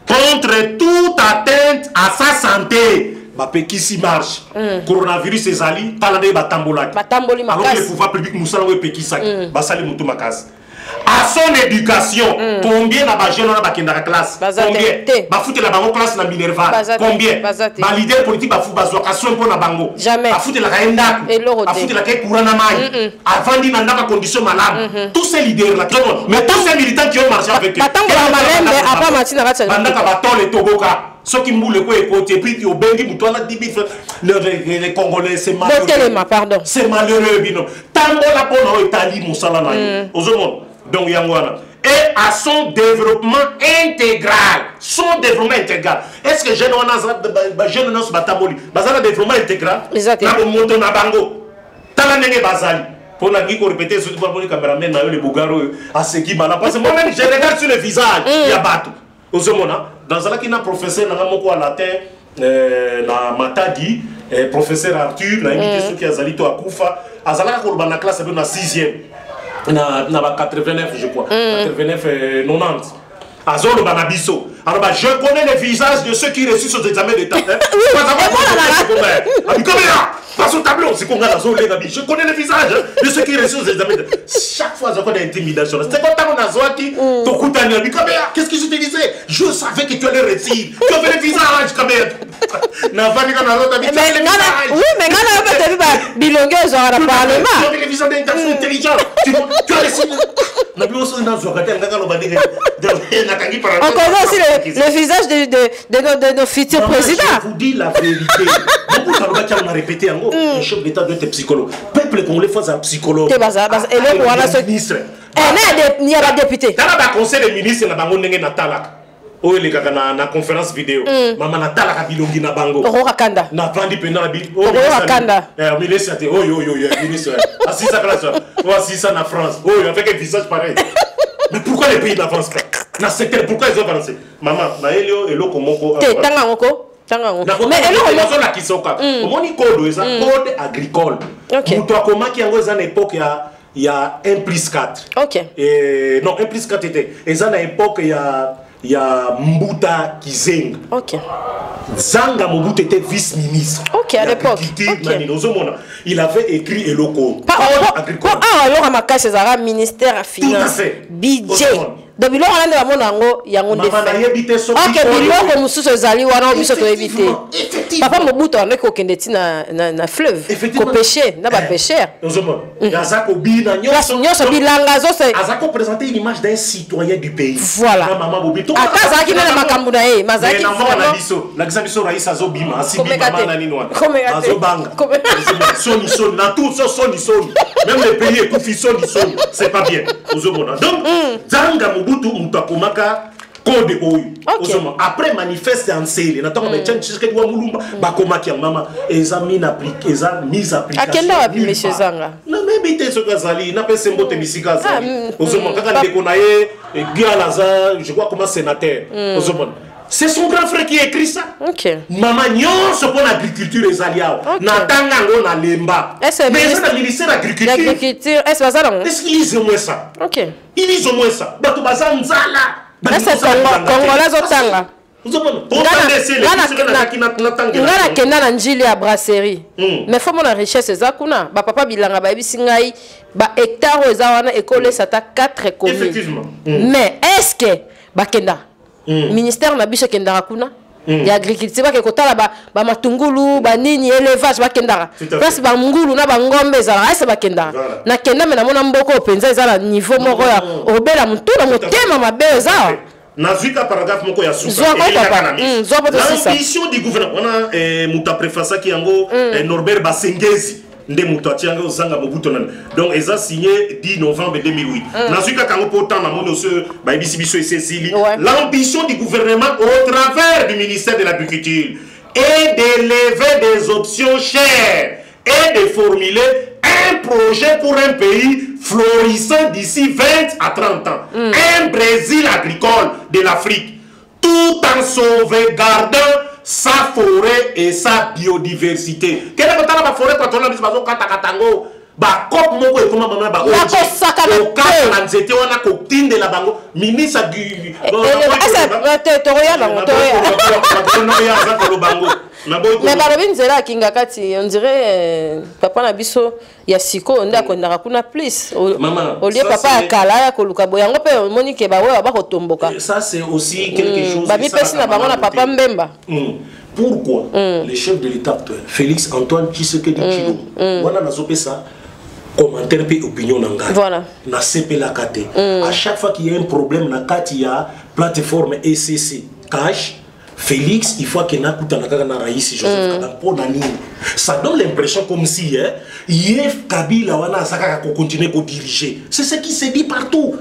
contre toute atteinte à sa santé. Qui si marche, coronavirus et zali, talade batambolaki. Alors que le pouvoir public nous savons qui ça, basali mutu makas. À son éducation, combien na jeune na bakenda classe? Combien? Ba foutre la bango classe na Minerva. Combien? Ba leader politique ba fou bazo kaso pour na bango. Jamais. Ba foutre la kaenda. Ba foutre la kay courant na mai. Avant di na ndaka condition malade. Tous ces leaders là, mais tous ces militants qui ont marché avec eux. Batanga malembe après matina ratsa. Bandaka ba tole toboka. Ce qui moule quoi écouter puis au bengi mutuana dibi les Congolais c'est malheureux. C'est malheureux bino. Tango la pono Italie musala na yo. Ozomon. Donc yangwana et à son développement intégral. Son développement intégral. Est-ce que jeune jeune nos batamoli bazala développement intégral? Na moto na bango. Tala nenge bazali. Pour la guico répéter sur le caméraman na yo le bugaro à ce qui mala parce que moi même je regarde sur le visage ya bato. Ozomona dans la qui na professeur na moko à latin na Matadi professeur Arthur na invité ceux qui azalito akufa azalaka ko na classe na 6e na 89 je crois 89 90 azolo banabiso alors je connais les visages de ceux qui réussissent aux examens d'état parce au tableau c'est qu'on a je connais les visages de ceux qui réussissent aux examens d'état chaque fois j'ai des intimidations c'est quand on a zoaki tokutani qu'est-ce que je te disais je savais que tu allais réussir tu avais le visage comme na vani kana lota bi oui mais ngana ba tabi ba bilonge zo ara parlement tu avais le visage d'un garçon intelligent tu as réussi na bi oso na zo kata ngaka lo bandike na kangi par on connaît aussi le visage de nos futurs présidents. Je vous dis la vérité. Beaucoup de gens ont répété un chef d'État doit être psychologue. Peuple congolais face à un psychologue. Et le voilà ce ministre. Il y a la députée. Dans le conseil des ministres, il y a un talak. Oh, il y a une conférence vidéo. Maman na talaka bilongi na bango. Oroka Kanda. Na plandi pena bi. Oroka Kanda. Ministre oh ministre. Assisa classe. Oh assisa na France. Oh avec un visage pareil. Mais pourquoi les pays n'avancent pas? Pourquoi ils ont avancé? Maman, na elio elo komoko. Tanga ngoko. mais elle a qui sont comme on code code agricole pour comment qui en époque il y a 1+4 et non 1+4 était et ça à l'époque il y a Mbuta Kizenga. Zanga Mobutu était vice-ministre. À l'époque. Il avait écrit Eloko. Alors, à ma case, c'est un ministère à finance. Budget. Donc, il y a un défi. Ok, papa Mobutu a dit na fleuve. Ko pêcher, na ba pêcheur. Azako présentait une image d'un citoyen du pays. Voilà. Atazaki na makambu na ye, mazaki. La examination Raïs Azobima, Asibi Mama Naninoa. Azobanga. Soni, dans tout ça, Soni. Même les pays écoutent Soni, c'est pas bien. Donc, Zanga Mobutu Mutakomaka. Code Oyu. Après manifeste en série, n'attends mais tiens jusqu'à doit mulumba ba koma ki mama examine applique mise application. Akenda wapi monsieur Zanga? Non mais bité ce gazali, na pese mbote misika zali. Ozoma kaka ndeko na ye Gialaza, je crois comme sénateur. Ozoma. C'est son grand frère qui écrit ça. Maman nyonso pour l'agriculture les aliao. Natanga ngo na lemba. Mais c'est le ministère de l'agriculture. Est-ce qu'ils ont moins ça? Ils ont moins ça. Bato bazan nzala. C'est Congolais Zotanga. Ngana kenda na njili ya brasserie. Mais faut mon richesse za kuna ba papa bilanga ba bisingai ba hectare za wana école sata 4 communes. Effectivement. Mais est-ce que ba kenda ministère na biso kenda kuna ya agriculture ba ke kotala ba matungulu ba nini élevage ba kenda. Parce ba ngulu na ba ngombe za asa ba kenda. Na kenda me na mona mboko penza za na niveau moko ya obela mutula motema mabe za. Nazuka paragraphe moko ya souka. L'ambition du gouvernement, on a muta préface qui yango Norbert Basengezi nde muta tianga Zanga Mobutu nan. Donc ils ont signé 10 novembre 2008. Nazuka kango pourtant na mono ce ba ibisibiso et Cécile. L'ambition du gouvernement au travers du ministère de l'Agriculture est d'élever des options chères et de formuler un projet pour un pays florissant d'ici 20 à 30 ans. Un Brésil agricole de l'Afrique, tout en sauvegardant sa forêt et sa biodiversité. Quelle est la forêt quand on a dit que ba kop moko e koma mama ba la ko saka na ko nzete wana ko tinde la bango ministre du mais balobi nzela kinga kati on dirait papa na biso ya siko nda ko ndaka kuna plus au lieu papa kala ya ko luka boyango pe moni ke ba we ba ko tomboka. Ça c'est aussi quelque chose ba mi pesi na bango na papa Mbemba. Pourquoi le chef de l'État Félix Antoine Tshisekedi Tshilombo wana nazope ça commentaire et opinion nanga. Voilà. Na CP la kate. À chaque fois qu'il y a un problème na kati il y a plateforme ECC cash Félix il faut qu'il n'a pas na Raïs Joseph Kabila pour nani. Ça donne l'impression comme si Yef Kabila wana saka ko continuer ko diriger. C'est ce qui se dit partout.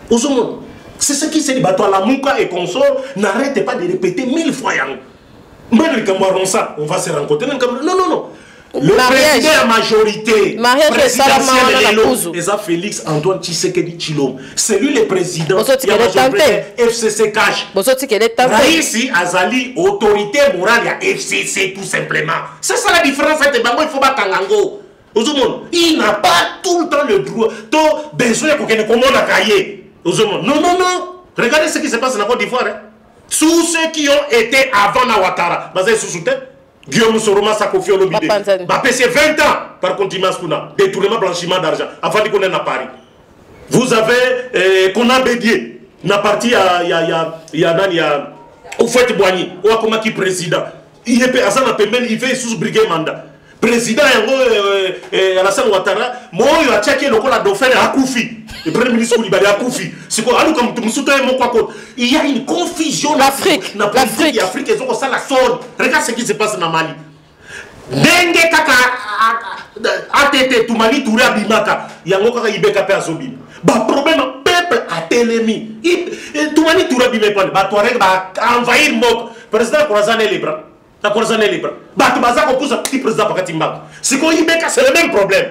Ozomo. C'est ce qui se dit bato la muka et consort n'arrêtez pas de répéter 1000 fois yang. Même quand ça on va se rencontrer non. Le président à majorité présidentiel et ça Félix Antoine Tshisekedi Tshilombo c'est lui le président FCC cash Raïsi Azali autorité morale à FCC tout simplement c'est ça la différence entre bango il faut pas tangango il n'a pas tout le temps le droit besoin pour qu'il commande à cahier non regardez ce qui se passe en Côte d'Ivoire tous ceux qui ont été avant Nawatara basé sous soutien Guillaume Soroma Sakofi Olomide c'est 20 ans par contumace détournement blanchiment d'argent avant de connaître à Paris. Vous avez Kona Bédier na parti il y a au fait Boigny ou comment qui président il est à ça na pemben il fait sous briguer mandat président Alassane Ouattara moi il a checké le col à dauphin à Koufi le premier ministre Koulibaly à Koufi c'est quoi alors comme il y a une confusion l'Afrique ils ont ça la sorte regarde ce qui se passe dans Mali Denge kaka ATT Toumani Touré Abimaka yango kaka ibeka pe azobi ba problème peuple a telemi Toumani Touré Abimaka ba Touareg ba envahir Mbok président Korazane libre la Korazane libre ba tubaza ko pousse petit président pakati Mbak c'est quoi ibeka c'est le même problème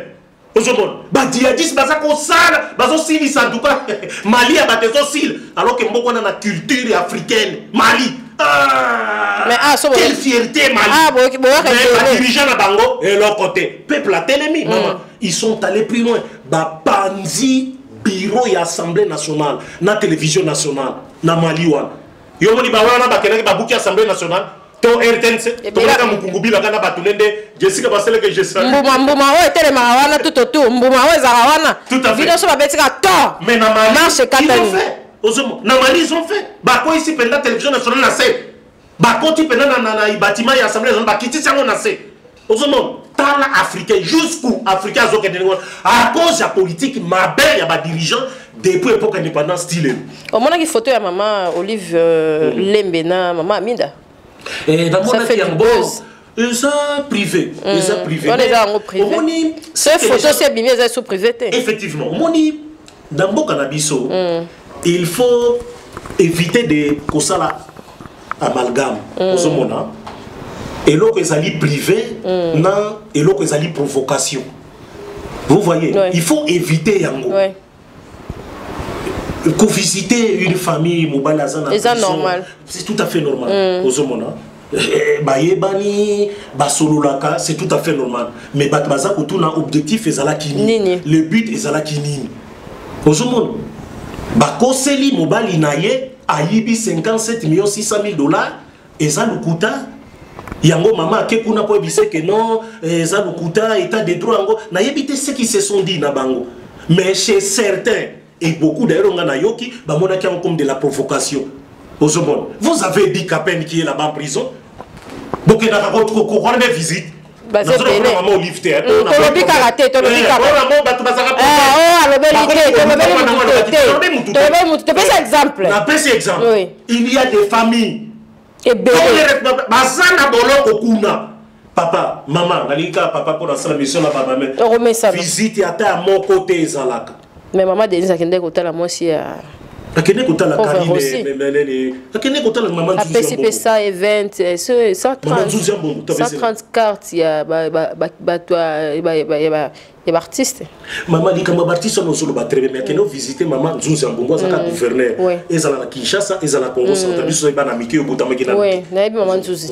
aujourd'hui ba djihadistes baza ko sala bazo sili sanduka Mali a batezo sil alors que Mbok na culture africaine Mali Ah, mais quelle fierté, Mali. Mais les dirigeants à Bango et leur côté. Peuple à Télémi, maman. Ils sont allés plus loin. Panzi, bureau et assemblée nationale, na télévision nationale, na Maliwan. Yomoni Bawana, Bakene, Babouki, assemblée nationale. To RTNC, to Maka Mukungubi, la Gana Batulende, Jessica Basile que je sais. Mbouma, était Marawana tout autour. Mbouma, Zarawana. Tout à fait. Vidéo sur la bête, mais na Mali, ils ont fait. Na Mali, ils ont fait. Bako ici, pendant la télévision nationale, na c'est. Bako, tu pendant na bâtiment et assemblée nationale, Bakiti, ça, on a c'est. Osomon, tala africain, jusqu'où africain, à cause de la politique, ma belle, il y a des dirigeants depuis l'époque indépendance style. Au moment où il faut que maman Olive Lembena, maman Amida. Et dans mon fait du buzz. Ça privé. Ça privé. On est dans le privé. Ces photos, c'est bien, elles sont privées. Effectivement. Dans mon cannabiso, il faut éviter de ça amalgame. Et là, ils allaient privé, et là, ils allaient provocation. Vous voyez, il faut éviter Yango. Que visiter une famille, c'est normal. C'est tout à fait normal. C'est tout à fait normal. Mais l'objectif est le but est kinini. Bakoseli mobali naye ayibi 57 600 000 $. Et ça nous coûte. Yango maman ke kuna po ebise que non ça nous coûte état de droit ngo na yebite ce qui se sont dit na bango. Mais chez certains et beaucoup d'ailleurs on a yoki ba mona ki comme de la provocation. Vous avez dit Kapen qui est là-bas en prison. Donc il a votre courant de visite. Bah c'est bien. Maman Olive Terre. Tu l'as karaté, tu l'as exemple. Il y a des familles. Papa, maman, papa pour la mission là-bas. Visite à mon côté Zalaka. Mais maman Denise a qu'un côté la moi si à Akene kota la carine Akene kota la maman Zuzi. Après c'est ça event 130 cartes il y a artiste. Maman dit que ma artiste on solo ba très bien mais Akene visiter maman Zuzi Mbongo ça gouverneur. Ezala na Kinshasa, ezala Congo central biso ba na miki au botama kina. Oui, na yebi maman Zuzi.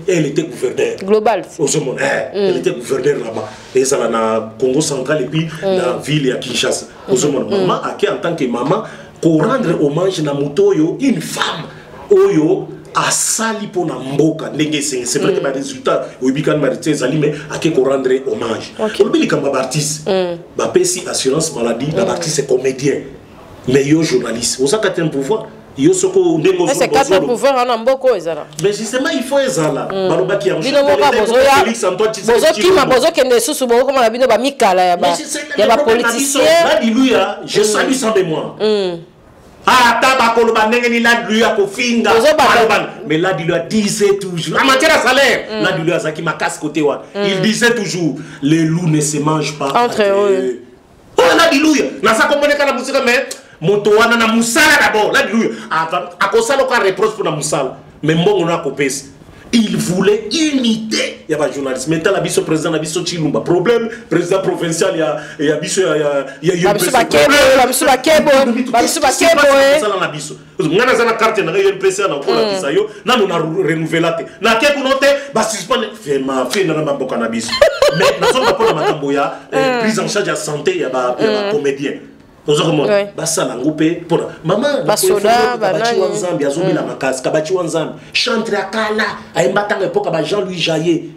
Elle était gouverneur. Global. Elle était gouverneur là-bas. Ezala na Congo central et puis la ville ya Kinshasa. Maman a en tant que maman pour rendre hommage na mutoyo une femme oyo a sali pour na mboka ndenge c'est vrai que les résultats obikan marité zali mais a que rendre hommage obili kamba artiste ba pesi assurance maladie la artiste c'est comédien mais yo journaliste vous avez un pouvoir yo soko ndengo c'est quatre pouvoir en mboko ezala mais justement il faut ezala baloba ki bino moka bozo kima bozo kende susu boko comme la bino ba mikala ya ba politicien alléluia je salue sans mémoire ah tabakolo bandenge ni la lui a kofinga mais là il disait toujours en matière de salaire là il a zaki ma casse côté wa il disait toujours les loups ne se mangent pas entre eux oh là alléluia na ça comprendre kana musique mais moto wana na musala d'abord là alléluia akosala ko reproche pour na musala mais mbongo na kopesa il voulait unité. Il y a pas de journaliste. Maintenant, la biso président, la biso Chilumba. Problème, président provincial, il y a biso, il y a biso bakebo, biso bakebo, biso bakebo. Ça la biso. Ngana zana carte na yo président na kola bisa yo, na nous na renouveler. Na ke kunote, ba suspendre vraiment fait na mboka na biso. Mais na zona pour na makambo ya prise en charge de santé, il y a ba comédien. Basala ngoupe pour maman basoda banani nzambi azomila makasi kabachi wanzambi chantre akala aimbatanga epoka ba Jean-Louis Jaillet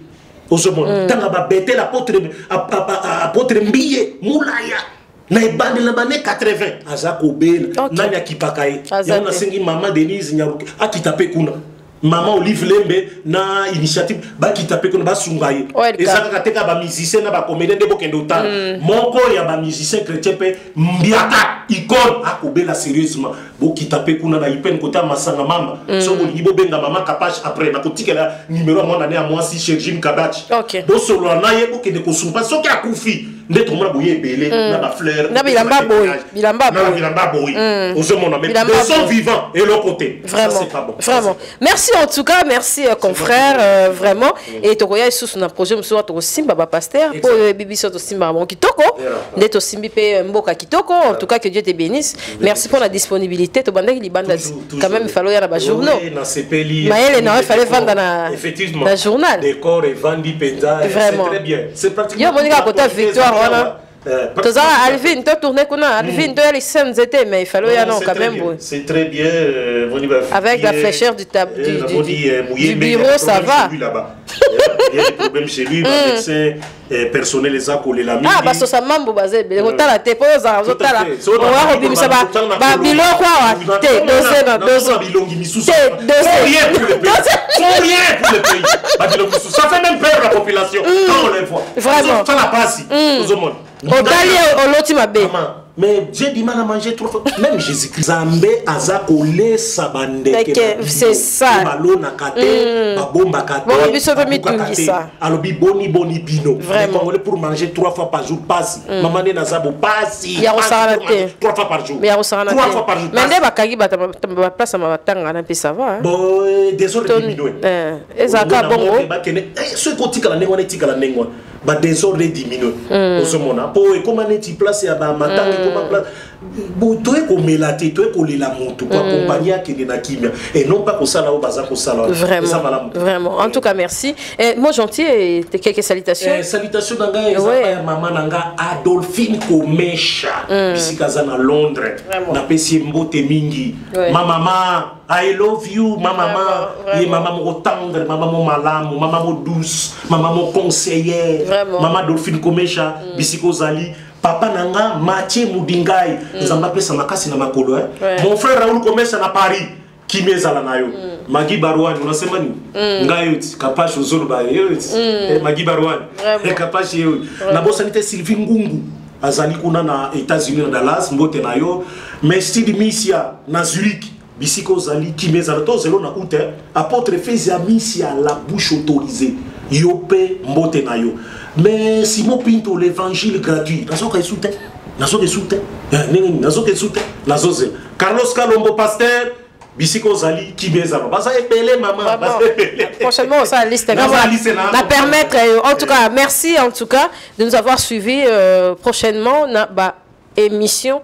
ozomona tanga ba bete apôtre Mbiye Moulaya na ebande la bane 80 azako bela nani akipaka ye yana sengi maman Denise Nyaruke akitape kuna maman Olive Lembe na initiative ba kitape kuna basungaye ezaka kateka ba musicien na ba comédien de bokendo ta moko ya ba musicien chrétien pe mbiaka icône akobela sérieusement bo kitape kuna na ipen kota masanga mama so bolingi benga mama Kapache après na kotikela numéro mwana ne a moi si Sergine Kabachi bo solo na ye bokende kosumpa soki akufi nde tomona boye ebele na ba fleur na bilamba boy ozomona mais des sont vivants et l'autre côté vraiment ça c'est pas bon vraiment merci en tout cas merci confrère vraiment et tokoya sous na projet mso to simba ba pasteur pour bibiso to simba bon kitoko nde to simbi pe mboka kitoko en tout cas que Dieu te bénisse merci pour la disponibilité to bandaki libanda quand même il fallait y a ba journaux maël na fallait vendre na effectivement na journal décor et vendi penza c'est très bien c'est pratiquement yo monika kota victoire voilà toza Alvin to tourner kuna Alvin to les scènes étaient mais il fallait y a non quand même c'est très bien avec la fraîcheur du bureau ça va il y a des problèmes chez lui médecin personnel les accolés la ah parce que ça mambo basé le la te posa zotala on va rebimisa ba biloko wa te rien pour le pays ça fait même peur la population quand on les voit vraiment ça n'a pas si tout le monde mais j'ai du mal à manger trop fort. Même Jésus-Christ. Zambé aza kole sabande. C'est ça. Balona kate, babomba kate. Bon, biso pe mitungi ça. Alobi boni bino. Vraiment. Les pour manger 3 fois par jour passe. Maman ne nazabo passe. Ya osarate. 3 fois par jour. Mais ya osarate. 3 fois par jour. Mais ndeba kagi bata place ma batanga na pe ça va. Bon, désolé diminuer. Ezaka bongo. Ce côté kala nengwa netika la nengwa. Ba désordre diminue osomona po e comment neti place ya ba matanga comment place bo toi ko melate toi ko lela moto ko accompagner qui na kimia et non pas ko sala o baza ko sala vraiment en tout cas merci et moi gentil et quelques salutations salutations nanga ya maman nanga Adolphine Komesha bisikaza na Londres na pesi mbote mingi ma maman I love you ma maman et maman mo tendre maman mo malamu maman mo douce maman mo conseillère maman Adolphine Komesha bisiko zali papa nanga Mathieu Moudingai nzamba pesa makasi na makolo mon frère Raoul Komesha na Paris kimezala nayo Magi Barwani unasema nini ngayo kapashi uzulu ba Magi Barwani kapashi yo na bosanite Sylvie Ngungu azali kuna na États-Unis na Dallas mbote nayo Mestidi Misia na Zurich bisiko zali kimezala to zelo na août apôtre Fezia Misia la bouche autorisée yope mbote nayo mais Simon Pinto l'évangile gratuit nazoka soutien Carlos Kalombo pasteur bisiko zali kimeza basa epele maman prochainement ça liste va permettre en tout cas merci en tout cas de nous avoir suivis prochainement na ba émission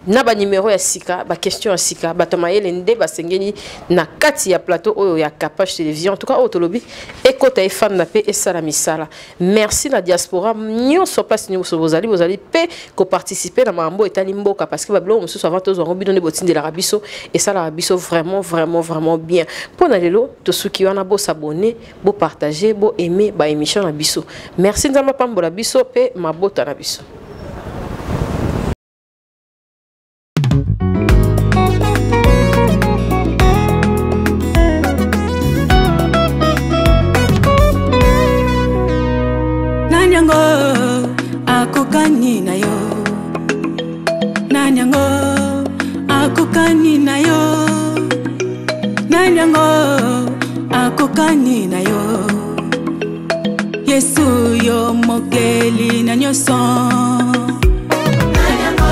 na ba numéro ya sika ba question ya sika ba tomayele nde ba sengeni na kati ya plateau oyo ya Kapage télévision en tout cas autolobi ekota e fan na pe et sala misala merci la diaspora nyonso place nyonso bozali pe ko participer na mambo etali mboka parce que ba blo mususu avant tous on bino ne botinde la rabiso et ça la rabiso vraiment bien pour na lelo to suki wana bo s'abonner bo partager bo aimer ba émission na biso merci nzamba pambola biso pe mabota na biso. Akokani na yo nanyango akokani na yo nanyango akokani na yo Yesu yo mokeli na nyoso nanyango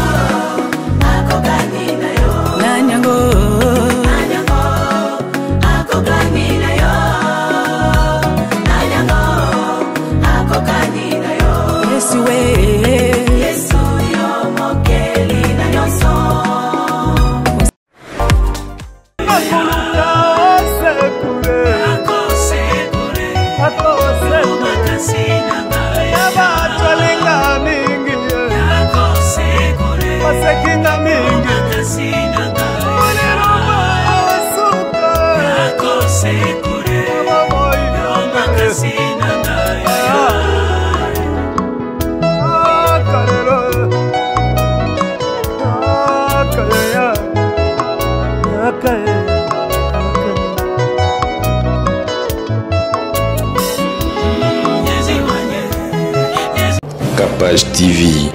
akokani na yo nanyango akokani na yo nanyango akokani na yo Yesu Yesu yo mokeli na nyoso Kapage TV.